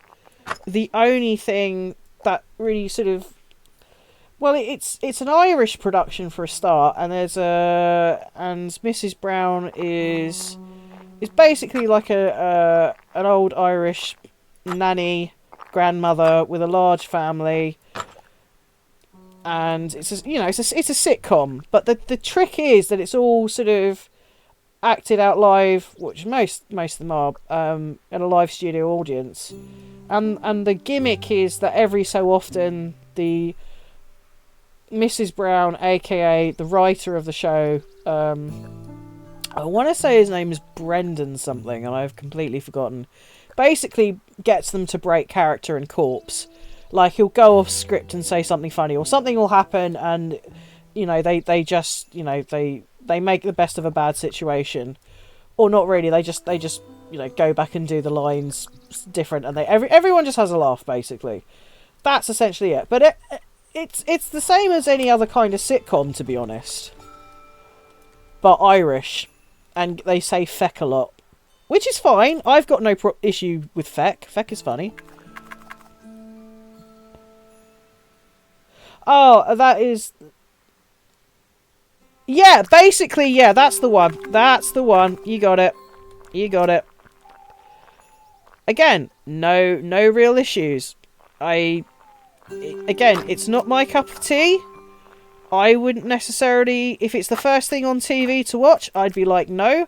the only thing that really sort of... Well, it's an Irish production for a start. And there's and Mrs. Brown is basically like an old Irish nanny grandmother with a large family. And it's a sitcom, but the trick is that it's all sort of acted out live, which most of them are, in a live studio audience, and the gimmick is that every so often the Mrs. Brown, aka the writer of the show, I want to say his name is Brendan something, and I've completely forgotten, basically gets them to break character and corpse. Like, he'll go off script and say something funny, or something will happen, and they just they make the best of a bad situation, or not really. They just go back and do the lines different, and everyone just has a laugh. Basically, that's essentially it. But it's the same as any other kind of sitcom, to be honest. But Irish, and they say feck a lot, which is fine. I've got no issue with feck. Feck is funny. Oh, that is... Yeah, basically, yeah, that's the one. That's the one. You got it. You got it. Again, no real issues. Again, it's not my cup of tea. I wouldn't necessarily, if it's the first thing on TV to watch, I'd be like, no.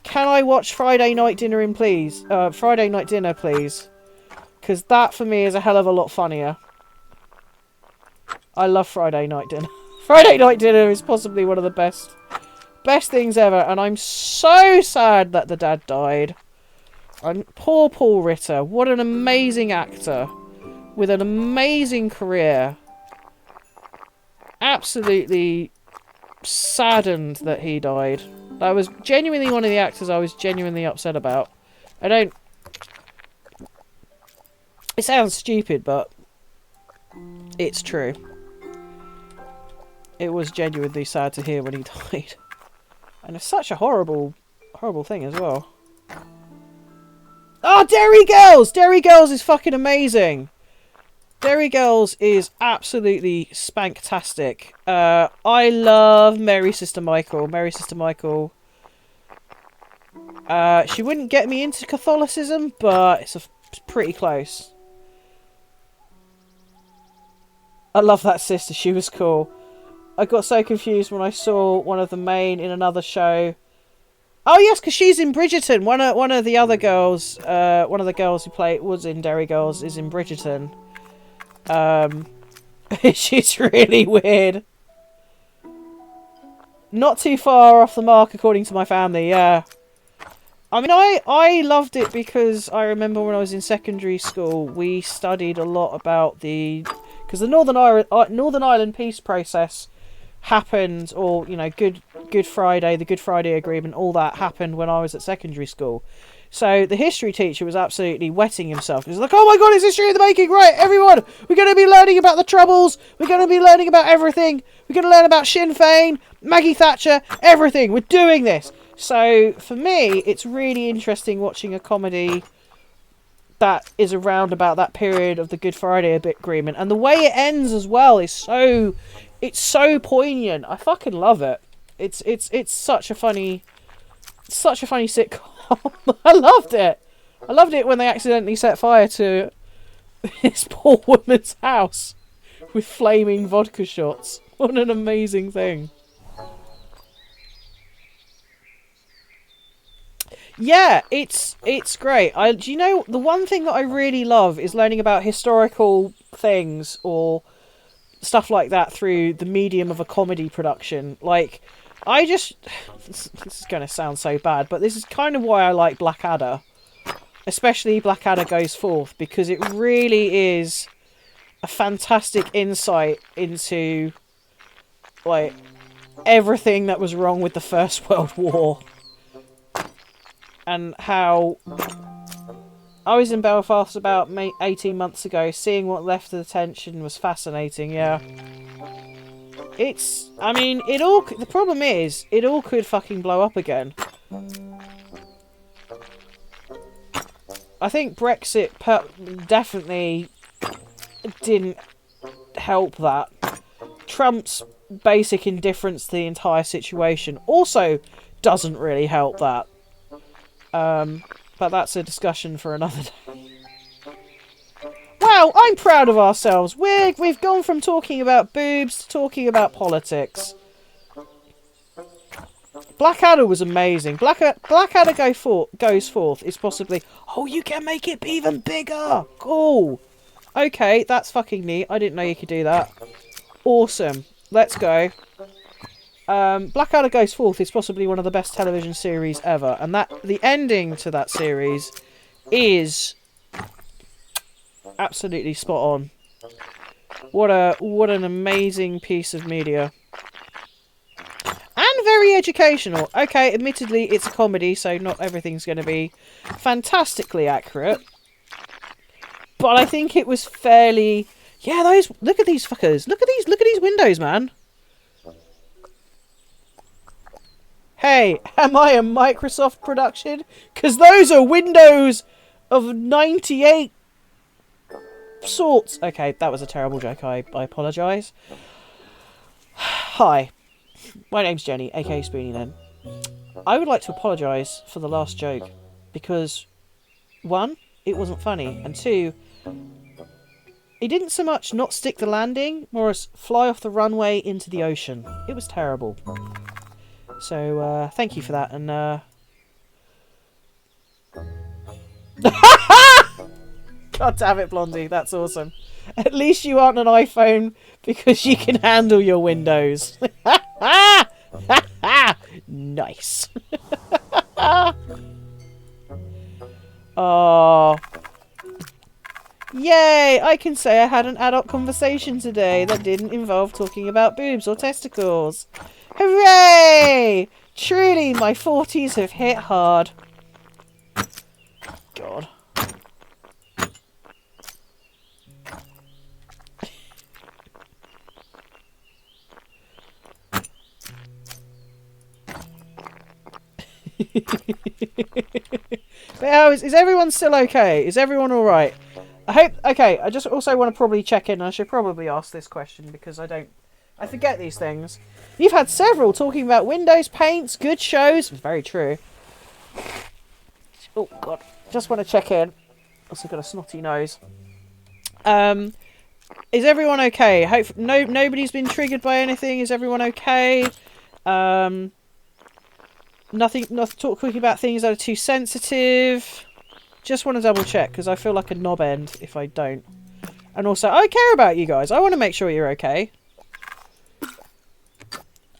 Can I watch Friday Night Dinner please? Friday Night Dinner, please. Because that, for me, is a hell of a lot funnier. I love Friday Night Dinner. Friday Night Dinner is possibly one of the best things ever, and I'm so sad that the dad died. And poor Paul Ritter, what an amazing actor with an amazing career. Absolutely saddened that he died. That was genuinely one of the actors I was genuinely upset about. I don't... It sounds stupid, but it's true. It was genuinely sad to hear when he died. And it's such a horrible thing as well. Oh, Derry Girls! Derry Girls is fucking amazing! Derry Girls is absolutely spanktastic. I love Mary Sister Michael. Mary Sister Michael. She wouldn't get me into Catholicism, but it's pretty close. I love that sister. She was cool. I got so confused when I saw one of the main in another show. Oh yes, because she's in Bridgerton. One of the other girls, one of the girls who was in Derry Girls is in Bridgerton. She's really weird. Not too far off the mark, according to my family. Yeah. I mean, I loved it because I remember when I was in secondary school, we studied a lot about because the Northern Ireland peace process happened, or you know, Good Friday, the Good Friday Agreement, all that happened when I was at secondary school. So the history teacher was absolutely wetting himself. He was like, "Oh my god, it's history in the making! Right, everyone, we're going to be learning about the Troubles. We're going to be learning about everything. We're going to learn about Sinn Féin, Maggie Thatcher, everything. We're doing this." So for me, it's really interesting watching a comedy that is around about that period of the Good Friday Agreement, and the way it ends as well is so poignant. I fucking love it. It's such a funny sitcom. I loved it. I loved it when they accidentally set fire to this poor woman's house with flaming vodka shots. What an amazing thing. Yeah, it's great. Do you know, the one thing that I really love is learning about historical things or stuff like that through the medium of a comedy production. Like, this is going to sound so bad, but this is kind of why I like Blackadder. Especially Blackadder Goes Forth, because it really is a fantastic insight into, like, everything that was wrong with the First World War. And how I was in Belfast about 18 months ago. Seeing what left of the tension was fascinating, yeah. I mean, the problem is, it all could fucking blow up again. I think Brexit definitely didn't help that. Trump's basic indifference to the entire situation also doesn't really help that. But that's a discussion for another day. Wow, I'm proud of ourselves. We've gone from talking about boobs to talking about politics. Blackadder was amazing. Blackadder Goes Forth is possibly... Oh, you can make it even bigger! Cool! Okay, that's fucking neat. I didn't know you could do that. Awesome. Let's go. Blackadder Goes Forth is possibly one of the best television series ever, and the ending to that series is absolutely spot on. What an amazing piece of media. And very educational. Okay, admittedly it's a comedy, so not everything's going to be fantastically accurate. But I think it was fairly... Yeah, look at these fuckers. Look at these windows, man. Hey, am I a Microsoft production? Because those are Windows of 98 sorts. Okay, that was a terrible joke. I apologise. Hi. My name's Jenny, aka Spoonie then. I would like to apologise for the last joke because, one, it wasn't funny, and two, it didn't so much not stick the landing, more as fly off the runway into the ocean. It was terrible. So, thank you for that, and, God damn it, Blondie, that's awesome. At least you aren't an iPhone because you can handle your Windows. Nice. Oh. Yay! I can say I had an adult conversation today that didn't involve talking about boobs or testicles. Hooray! Truly, my 40s have hit hard. God. But how is everyone still okay? Is everyone alright? I hope... Okay, I just also want to probably check in. I should probably ask this question because I forget these things. You've had several talking about windows, paints, good shows. Very true. Oh, God. Just want to check in. Also got a snotty nose. Is everyone okay? Hope nobody's been triggered by anything. Is everyone okay? Nothing. Not talking about things that are too sensitive. Just want to double check because I feel like a knob end if I don't. And also, I care about you guys. I want to make sure you're okay.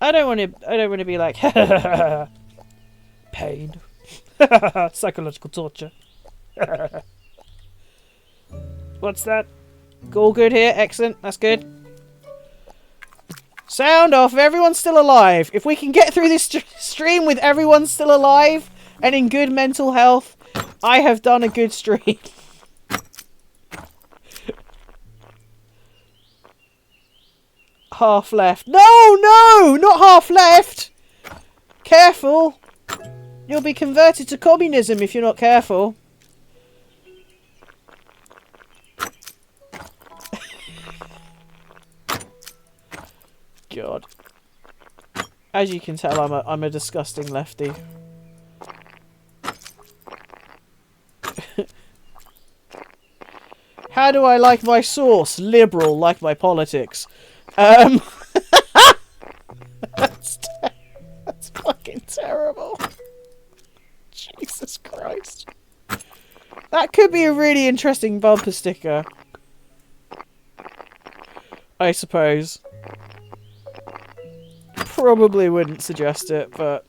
I don't want to be like pain, psychological torture. What's that? All good here. Excellent. That's good. Sound off. Everyone's still alive. If we can get through this stream with everyone still alive and in good mental health, I have done a good stream. Half left. No, no, not half left. Careful. You'll be converted to communism if you're not careful. God. As you can tell, I'm a disgusting lefty. How do I like my sauce? Liberal, like my politics. That's fucking terrible. Jesus Christ. That could be a really interesting bumper sticker. I suppose. Probably wouldn't suggest it, but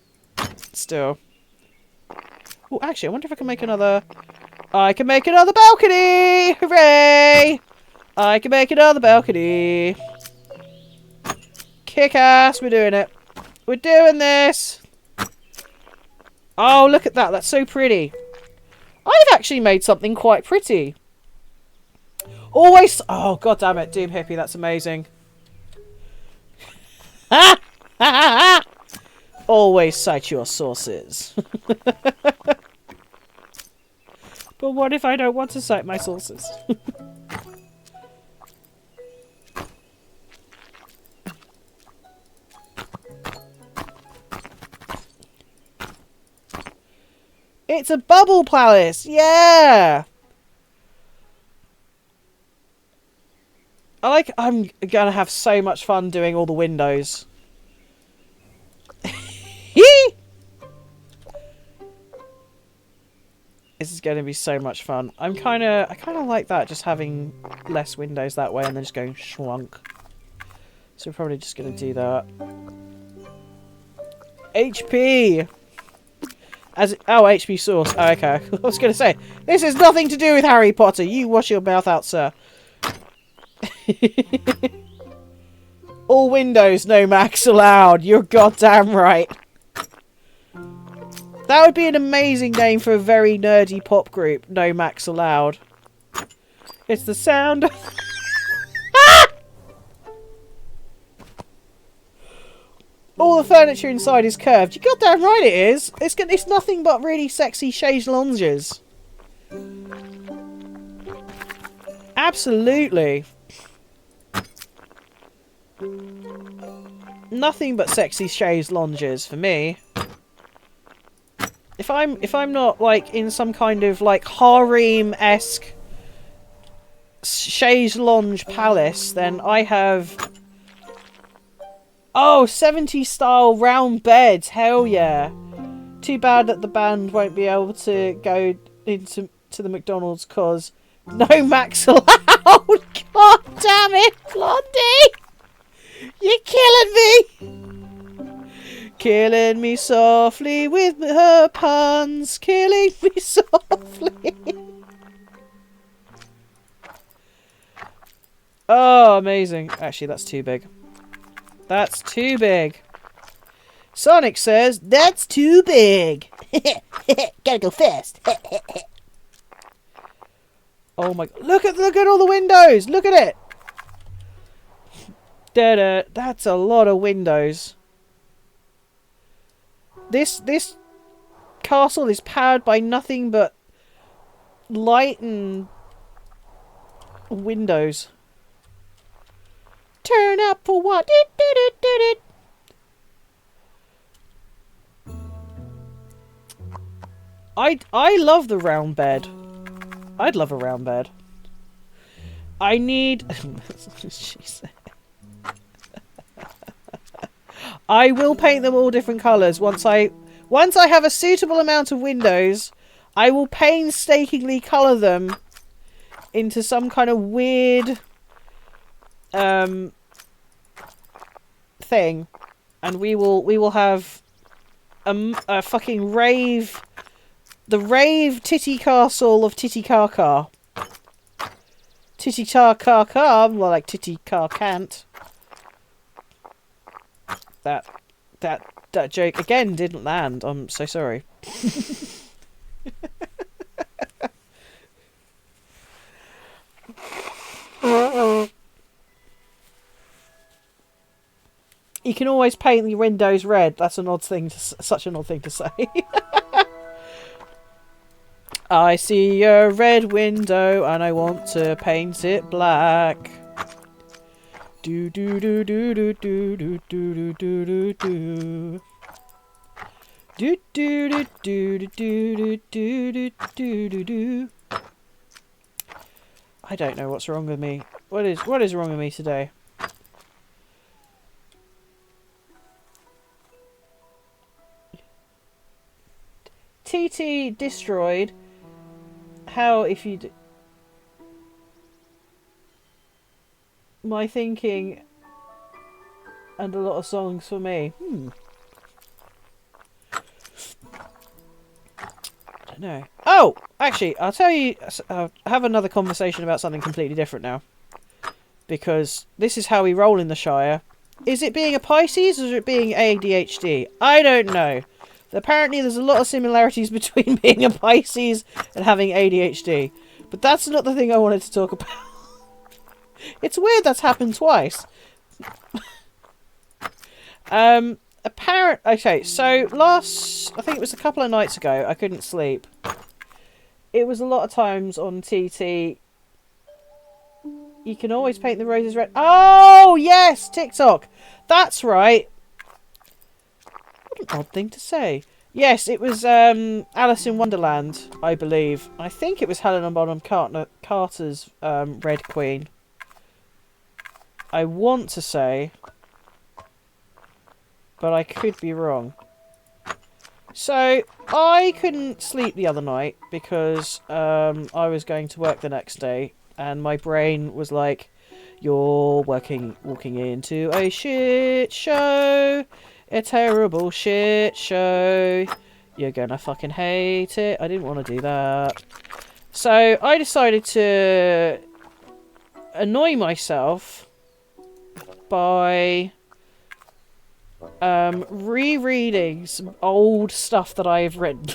still. Oh, actually, I wonder if I can make another... I can make another balcony! Hooray! I can make another balcony. Kick ass, we're doing it. We're doing this! Oh, look at that. That's so pretty. I've actually made something quite pretty. Always... Oh, god damn it. Doom Hippie, that's amazing. Ha! Ha ha ha! Always cite your sources. But what if I don't want to cite my sources? It's a bubble palace! Yeah! I'm gonna have so much fun doing all the windows. This is going to be so much fun. I kind of like that, just having less windows that way and then just going schwunk. So we're probably just going to do that. HP! HP source. Oh, okay. I was going to say, this has nothing to do with Harry Potter. You wash your mouth out, sir. All windows, no Macs allowed. You're goddamn right. That would be an amazing name for a very nerdy pop group. No Macs allowed. It's the sound of... All the furniture inside is curved. You goddamn right it is. It's nothing but really sexy chaise lounges. Absolutely. nothing but sexy chaise lounges for me. If I'm not like in some kind of like harem-esque chaise lounge palace, then I have 70s style round beds. Hell yeah. Too bad that the band won't be able to go into the McDonald's cause no Macs allowed. God damn it, Blondie! You're killing me! Killing me softly with her puns. Killing me softly. Oh, amazing. Actually, that's too big. That's too big. Sonic says, that's too big. Gotta go fast. Oh my, look at all the windows. Look at it. That's a lot of windows. This castle is powered by nothing but light and windows. Turn up for what? I love the round bed. I'd love a round bed. I need... I will paint them all different colours. Once I have a suitable amount of windows, I will painstakingly colour them into some kind of weird thing, and we will have a fucking rave, the rave titty castle of Titicaca. Titicaca, more like Titicaca. That joke again didn't land. I'm so sorry. You can always paint the windows red. That's an odd thing to such an odd thing to say. I see a red window and I want to paint it black. Do do do do do do do do do do do. Do do do do do do do do do do. I don't know what's wrong with me. What is wrong with me today? TT destroyed. How if you my thinking and a lot of songs for me. I don't know. Oh, actually, I'll tell you. I'll have another conversation about something completely different now, because this is how we roll in the Shire. Is it being a Pisces or is it being ADHD? I don't know. Apparently, there's a lot of similarities between being a Pisces and having ADHD, but that's not the thing I wanted to talk about. It's weird that's happened twice. Okay, so I think it was a couple of nights ago, I couldn't sleep. It was a lot of times on TT. You can always paint the roses red. Oh, yes, TikTok. That's right. What an odd thing to say. Yes, it was Alice in Wonderland, I believe. I think it was Helena Bonham Carter's Red Queen. I want to say, but I could be wrong. So, I couldn't sleep the other night because I was going to work the next day, and my brain was like, you're walking into a shit show. A terrible shit show. You're gonna fucking hate it. I didn't want to do that. So I decided to annoy myself by rereading some old stuff that I've written.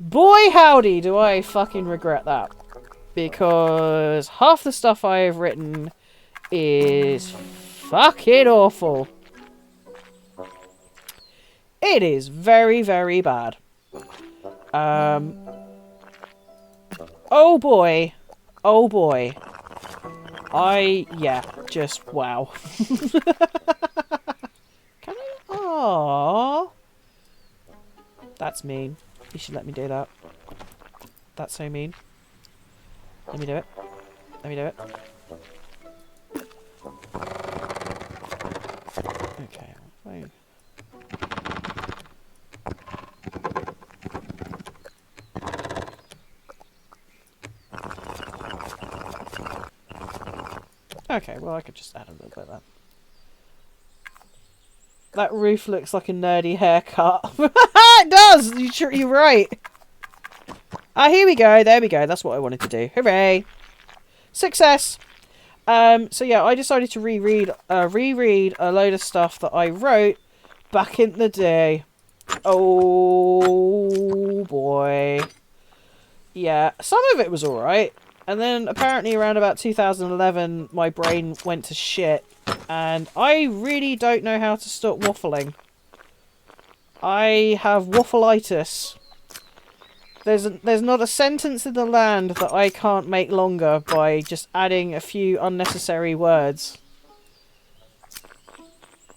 Boy howdy do I fucking regret that. Because half the stuff I have written is fucking awful. It is very, very bad. Oh boy. Oh boy. Yeah, just wow. Can I? Aww. That's mean. You should let me do that. That's so mean. Let me do it. Let me do it. Okay. Fine. Okay, well I could just add a little bit of that. That roof looks like a nerdy haircut. It does! You're right. Ah, here we go. There we go. That's what I wanted to do. Hooray! Success! So yeah, I decided to reread a load of stuff that I wrote back in the day. Oh boy. Yeah, some of it was alright. And then apparently around about 2011, my brain went to shit. And I really don't know how to stop waffling. I have waffleitis. There's not a sentence in the land that I can't make longer by just adding a few unnecessary words.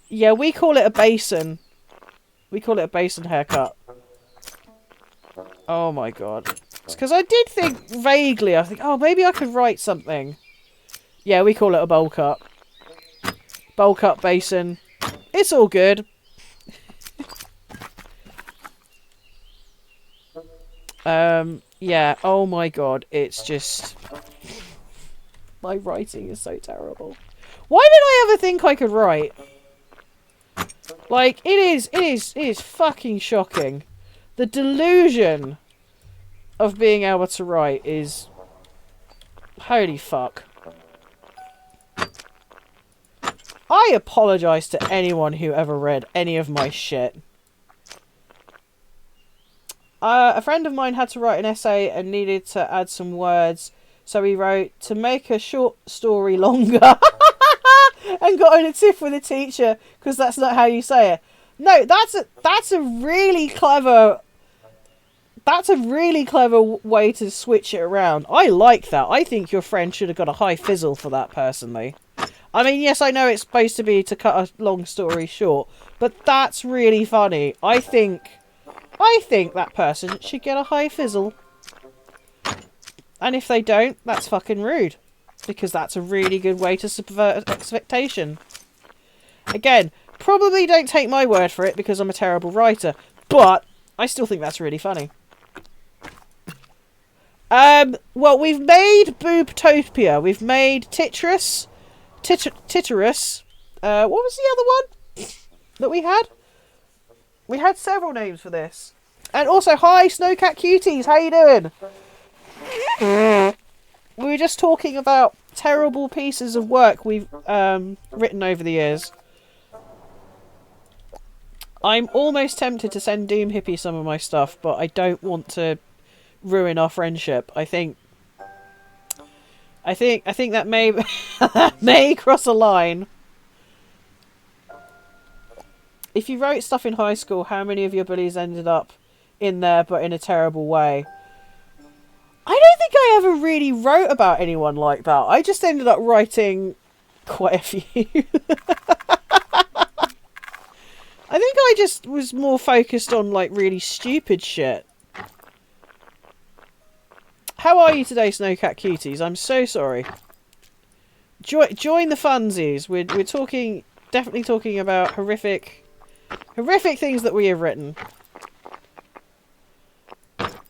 Yeah, we call it a basin. We call it a basin haircut. Oh my god. It's because I did think vaguely, I think, oh, maybe I could write something. Yeah, we call it a bowl cut. Bowl cut basin. It's all good. Yeah, oh my god, it's just... My writing is so terrible. Why did I ever think I could write? Like, it is fucking shocking. The delusion of being able to write is... Holy fuck. I apologise to anyone who ever read any of my shit. A friend of mine had to write an essay and needed to add some words, so he wrote, to make a short story longer. And got in a tiff with the teacher, because that's not how you say it. No, that's a really clever... That's a really clever way to switch it around. I like that. I think your friend should have got a high fizzle for that, personally. I mean, yes, I know it's supposed to be to cut a long story short, but that's really funny. I think that person should get a high fizzle. And if they don't, that's fucking rude. Because that's a really good way to subvert expectation. Again, probably don't take my word for it because I'm a terrible writer. But I still think that's really funny. Well, we've made Boobtopia. We've made Titterus. What was the other one that we had? We had several names for this. And also, hi, Snowcat Cuties, how you doing? We were just talking about terrible pieces of work we've written over the years. I'm almost tempted to send Doom Hippie some of my stuff, but I don't want to ruin our friendship. I think that may may cross a line. If you wrote stuff in high school, how many of your bullies ended up in there, but in a terrible way? I don't think I ever really wrote about anyone like that. I just ended up writing quite a few. I think I just was more focused on, like, really stupid shit. How are you today, Snowcat Cuties? I'm so sorry. Join the funsies. We're talking, definitely talking about horrific things that we have written.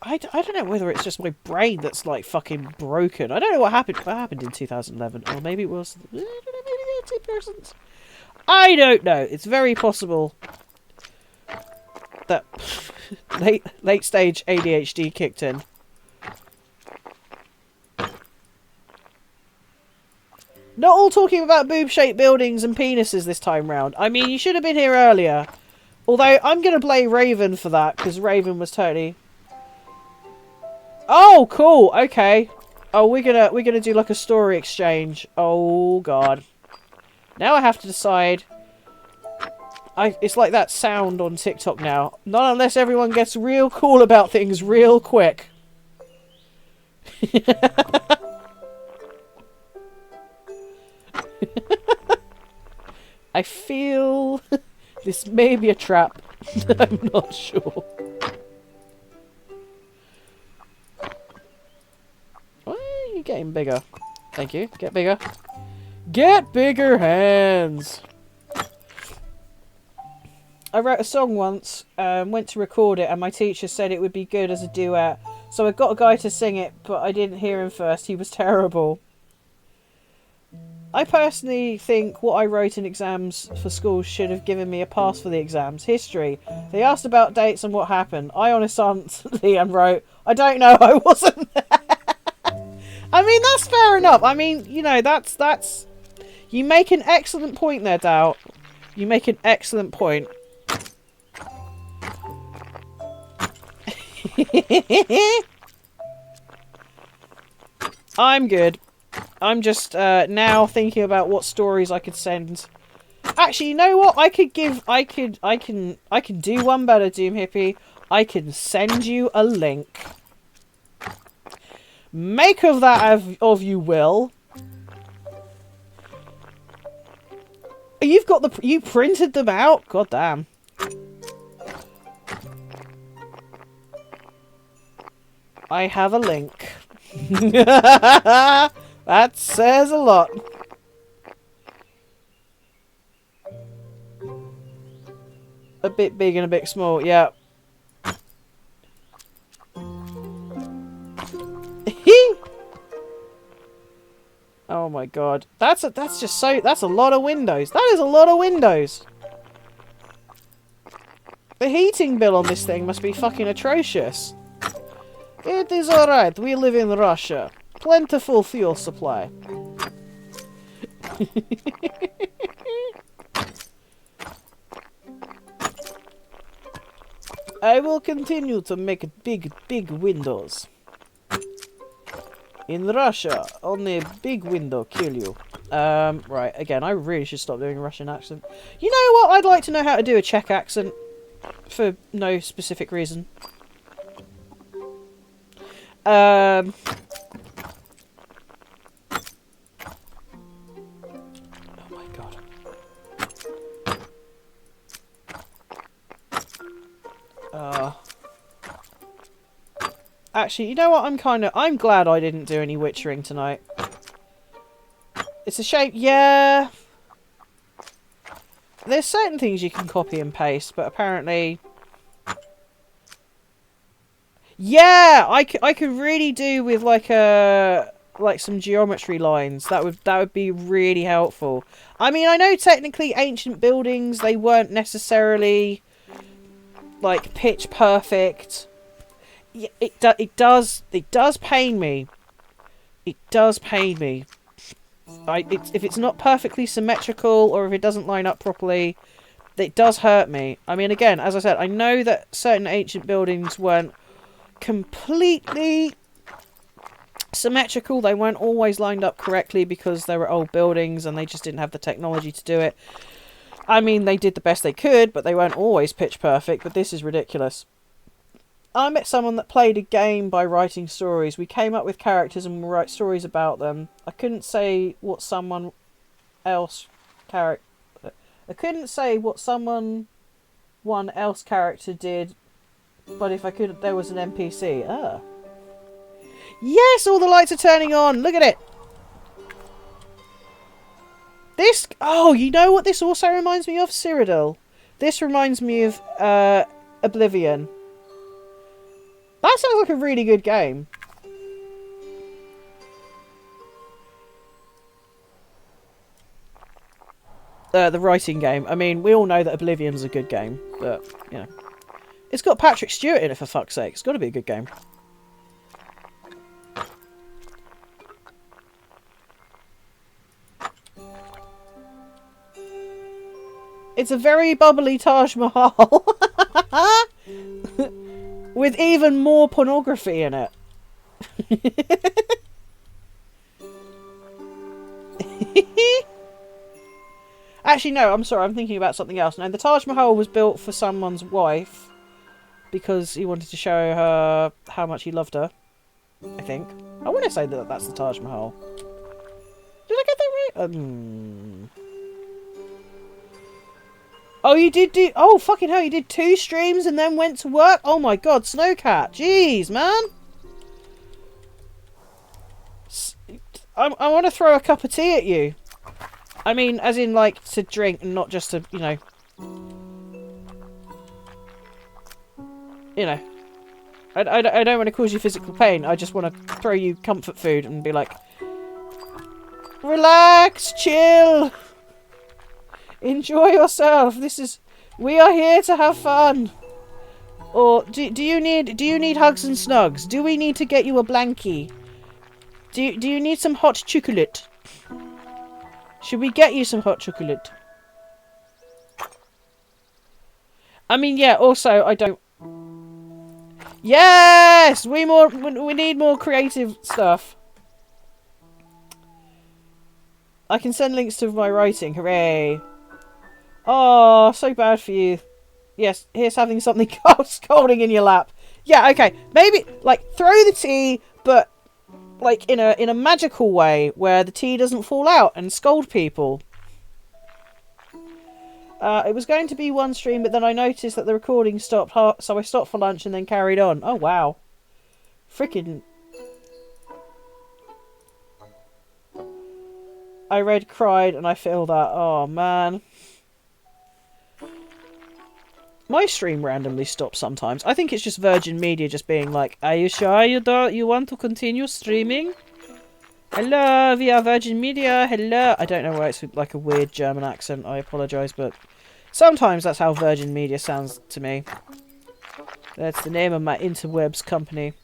I don't know whether it's just my brain that's, like, fucking broken. I don't know what happened in 2011. Or maybe it was... I don't know, maybe they're two persons. I don't know. It's very possible that late stage ADHD kicked in. Not all talking about boob-shaped buildings and penises this time round. I mean, you should have been here earlier. Although, I'm going to blame Raven for that, because Raven was totally... Oh, cool. Okay. Oh, we're gonna do like a story exchange. Oh god. Now I have to decide. It's like that sound on TikTok now. Not unless everyone gets real cool about things real quick. I feel this may be a trap. I'm not sure. Why are you getting bigger? Thank you. Get bigger. Get bigger hands! I wrote a song once, went to record it, and my teacher said it would be good as a duet. So I got a guy to sing it, but I didn't hear him first. He was terrible. I personally think what I wrote in exams for school should have given me a pass for the exams. History. They asked about dates and what happened. I honestly wrote, I don't know, I wasn't there. I mean, that's fair enough. I mean, you know, that's... You make an excellent point there, Doubt. You make an excellent point. I'm good. I'm just now thinking about what stories I could send. Actually, you know what? I can do one better, Doom Hippie. I can send you a link. Make of that of you will. You've got the... You printed them out? God damn. I have a link. That says a lot. A bit big and a bit small, yeah. Oh my god. That's just so... That's a lot of windows. That is a lot of windows. The heating bill on this thing must be fucking atrocious. It is alright. We live in Russia. Plentiful fuel supply. I will continue to make big windows. In Russia, only a big window kill you. Right, again, I really should stop doing a Russian accent. You know what? I'd like to know how to do a Czech accent. For no specific reason. Oh my god. Actually, you know what? I'm glad I didn't do any witchering tonight. It's a shame. Yeah. There's certain things you can copy and paste, but apparently... Yeah! I could really do with like some geometry lines. That would be really helpful. I mean, I know technically ancient buildings, they weren't necessarily like pitch perfect. Yeah, it does pain me. It does pain me. If it's not perfectly symmetrical or if it doesn't line up properly, it does hurt me. I mean, again, as I said, I know that certain ancient buildings weren't completely symmetrical. They weren't always lined up correctly because they were old buildings and they just didn't have the technology to do it. I mean, they did the best they could, but they weren't always pitch perfect. But this is ridiculous. I met someone that played a game by writing stories. We came up with characters and we write stories about them. I couldn't say what someone else character did, but if I could, there was an NPC. Ah. Yes, all the lights are turning on. Look at it. This... Oh, you know what this also reminds me of? Cyrodiil. This reminds me of Oblivion. That sounds like a really good game. The writing game. I mean, we all know that Oblivion's a good game, but, you know. It's got Patrick Stewart in it, for fuck's sake. It's got to be a good game. It's a very bubbly Taj Mahal. With even more pornography in it. Actually, no, I'm sorry. I'm thinking about something else. No, the Taj Mahal was built for someone's wife. Because he wanted to show her how much he loved her. I think. I want to say that that's the Taj Mahal. Did I get that right? Oh, you did do... Oh, fucking hell, you did 2 streams and then went to work? Oh my god, Snowcat. Jeez, man. I want to throw a cup of tea at you. I mean, as in, like, to drink and not just to, you know... I don't want to cause you physical pain. I just want to throw you comfort food and be like... Relax, chill. Enjoy yourself. We are here to have fun. Or do you need hugs and snugs? Do we need to get you a blankie? Do you need some hot chocolate? Should we get you some hot chocolate? I mean, yeah. Also, I don't. Yes, we need more creative stuff. I can send links to my writing. Hooray! Oh, so bad for you. Yes, here's having something scalding in your lap. Yeah, okay. Maybe, like, throw the tea, but, like, in a magical way where the tea doesn't fall out and scald people. It was going to be one stream, but then I noticed that the recording stopped, so I stopped for lunch and then carried on. Oh, wow. Frickin'. I read, cried, and I feel that. Oh, man. My stream randomly stops sometimes. I think it's just Virgin Media just being like, are you sure you want to continue streaming? Hello, via Virgin Media. Hello. I don't know why it's like a weird German accent. I apologise, but sometimes that's how Virgin Media sounds to me. That's the name of my interwebs company.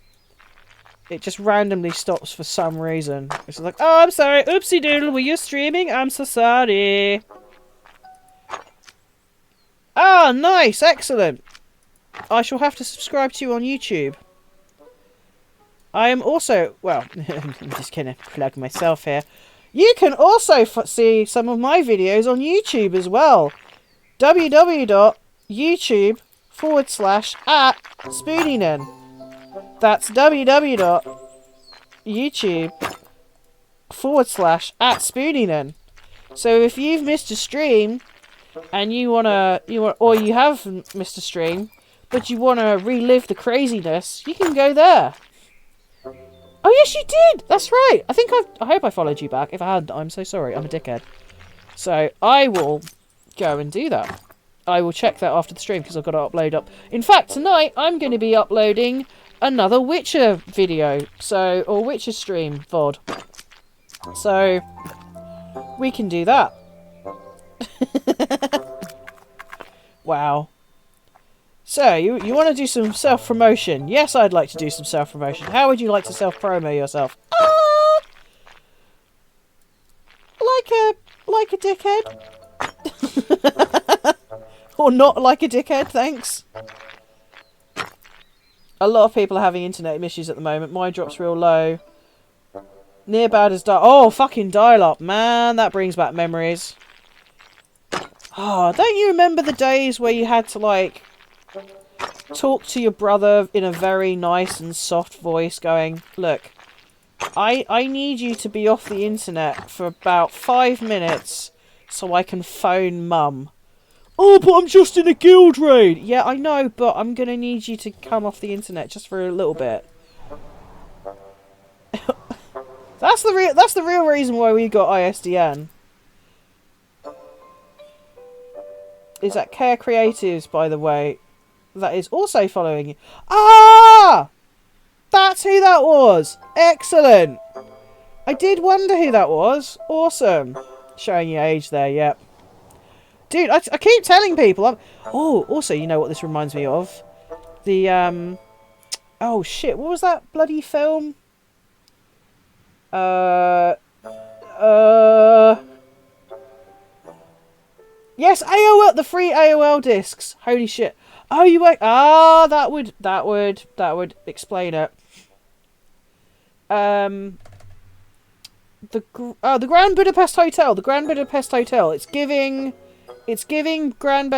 It just randomly stops for some reason. It's like, oh, I'm sorry. Oopsie doodle. Were you streaming? I'm so sorry. Ah, nice. Excellent. I shall have to subscribe to you on YouTube. I am also... Well, I'm just going to plug myself here. You can also see some of my videos on YouTube as well. www.youtube.com/@Spooninen. That's www.youtube.com/@Spooninen. So if you've missed a stream and or you have missed a stream, but you wanna relive the craziness, you can go there. Oh yes, you did. That's right. I hope I followed you back. If I hadn't, I'm so sorry. I'm a dickhead. So I will go and do that. I will check that after the stream because I've got to upload up. In fact, tonight I'm going to be uploading another Witcher video, or Witcher stream VOD. So we can do that. Wow. So you want to do some self-promotion? Yes, I'd like to do some self-promotion. How would you like to self-promo yourself? Like a dickhead. Or not like a dickhead, thanks. A lot of people are having internet issues at the moment. Mine drops real low. Near bad as dial. Oh, fucking dial-up, man. That brings back memories. Oh, don't you remember the days where you had to, like, talk to your brother in a very nice and soft voice going, look, I need you to be off the internet for about 5 minutes so I can phone mum. Oh, but I'm just in a guild raid. Yeah, I know, but I'm going to need you to come off the internet just for a little bit. That's the real reason why we got ISDN. Is that Care Creatives, by the way, that is also following you. Ah! That's who that was. Excellent. I did wonder who that was. Awesome. Showing your age there, yep. Dude, I keep telling people. Oh, also, you know what this reminds me of? The, oh, shit. What was that bloody film? Yes, AOL, the free AOL discs. Holy shit. Oh, you wait. Ah, that would explain it. The Grand Budapest Hotel. The Grand Budapest Hotel. It's giving Grand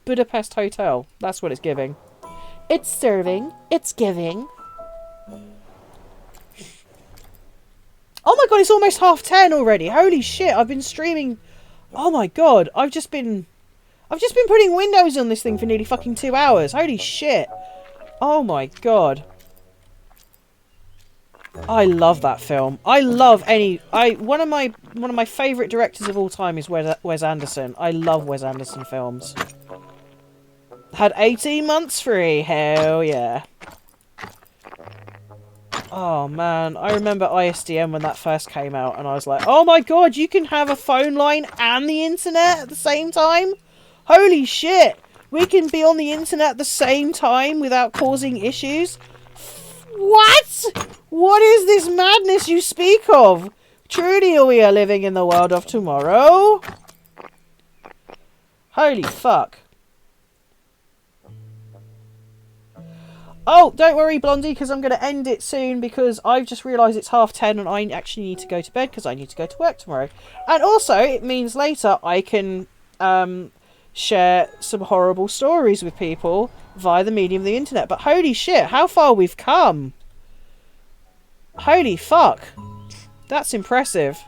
Budapest Hotel. That's what it's giving. It's serving. It's giving. Oh my god, it's almost 10:30 already. Holy shit, I've been streaming. Oh my god, I've just been putting Windows on this thing for nearly fucking 2 hours. Holy shit. Oh my god. I love that film. I love one of my favourite directors of all time is Wes Anderson. I love Wes Anderson films. Had 18 months free. Hell yeah. Oh man, I remember ISDN when that first came out and I was like, oh my god, you can have a phone line and the internet at the same time? Holy shit! We can be on the internet at the same time without causing issues? What? What is this madness you speak of? Truly we are living in the world of tomorrow? Holy fuck. Oh, don't worry, Blondie, because I'm going to end it soon because I've just realised it's 10:30 and I actually need to go to bed because I need to go to work tomorrow. And also, it means later I can share some horrible stories with people via the medium of the internet. But holy shit, how far we've come. Holy fuck. That's impressive.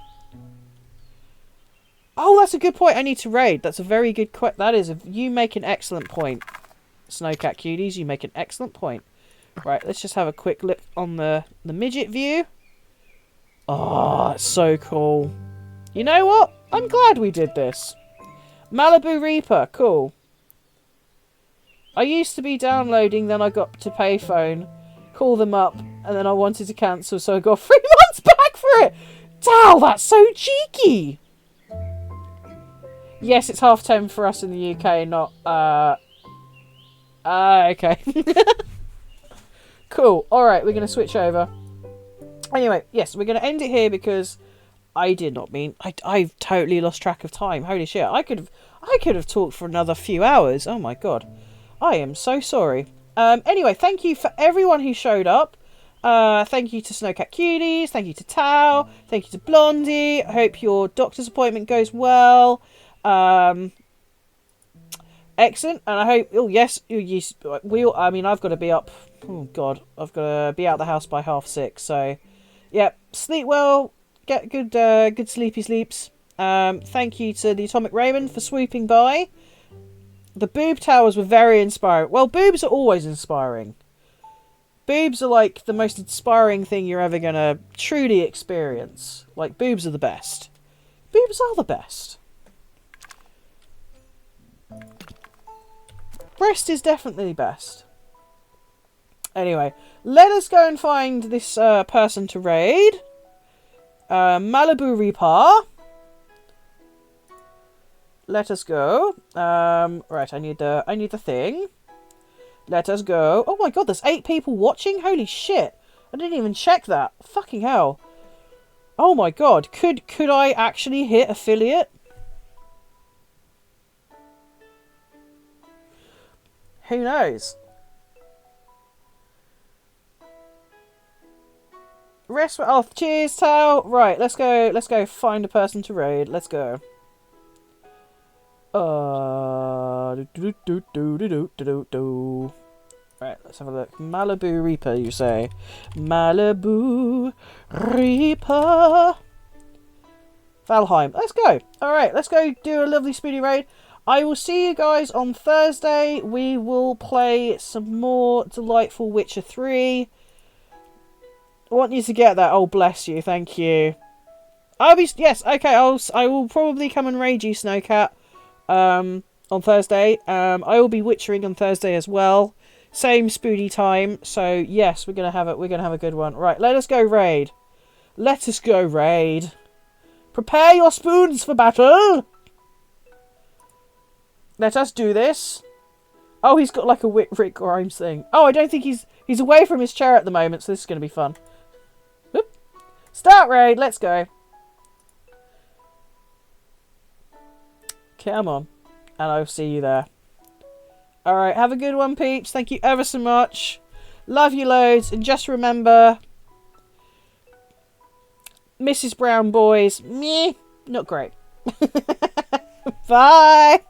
Oh, that's a good point. I need to raid. That's a very good you make an excellent point. Snowcat Cuties, you make an excellent point. Right, let's just have a quick look on the midget view. Oh, it's so cool. You know what? I'm glad we did this. Malibu Reaper, cool. I used to be downloading, then I got to payphone, call them up, and then I wanted to cancel, so I got 3 months back for it. Dow, that's so cheeky. Yes, it's 10:30 for us in the UK, not okay. Cool. Alright, we're going to switch over. Anyway, yes, we're going to end it here because I did not mean... I've totally lost track of time. Holy shit. I could have talked for another few hours. Oh my god. I am so sorry. Anyway, thank you for everyone who showed up. Thank you to Snowcat Cuties. Thank you to Tao. Thank you to Blondie. I hope your doctor's appointment goes well. Excellent, and I hope. Oh yes, I mean, I've got to be up. Oh god, I've got to be out the house by 6:30. So, yeah, sleep well. Get good sleepy sleeps. Thank you to the Atomic Raymond for swooping by. The boob towers were very inspiring. Well, boobs are always inspiring. Boobs are like the most inspiring thing you're ever gonna truly experience. Like, boobs are the best. Boobs are the best. Breast is definitely best. Anyway, let us go and find this person to raid. Malibu Reaper. Let us go. Right, I need the thing. Let us go. Oh my god, there's 8 people watching? Holy shit. I didn't even check that. Fucking hell. Oh my god. Could I actually hit affiliate? Who knows? Rest. Oh, cheers, Tao. Right, let's go find a person to raid. Let's go. Right, let's have a look. Malibu Reaper, you say? Malibu Reaper. Valheim. Let's go. All right, let's go do a lovely speedy raid. I will see you guys on Thursday. We will play some more delightful Witcher 3. I want you to get that. Oh, bless you. Thank you. Yes, okay. I will probably come and raid you, Snowcat, on Thursday. I will be witchering on Thursday as well. Same spoody time. So yes, we're gonna have a good one. Right, let us go raid. Let us go raid. Prepare your spoons for battle. Let us do this. Oh, he's got like a Rick Grimes thing. Oh, I don't think he's away from his chair at the moment, so this is going to be fun. Whoop. Start raid. Let's go. Come on. And I'll see you there. Alright, have a good one, peeps. Thank you ever so much. Love you loads. And just remember, Mrs. Brown boys, meh, not great. Bye.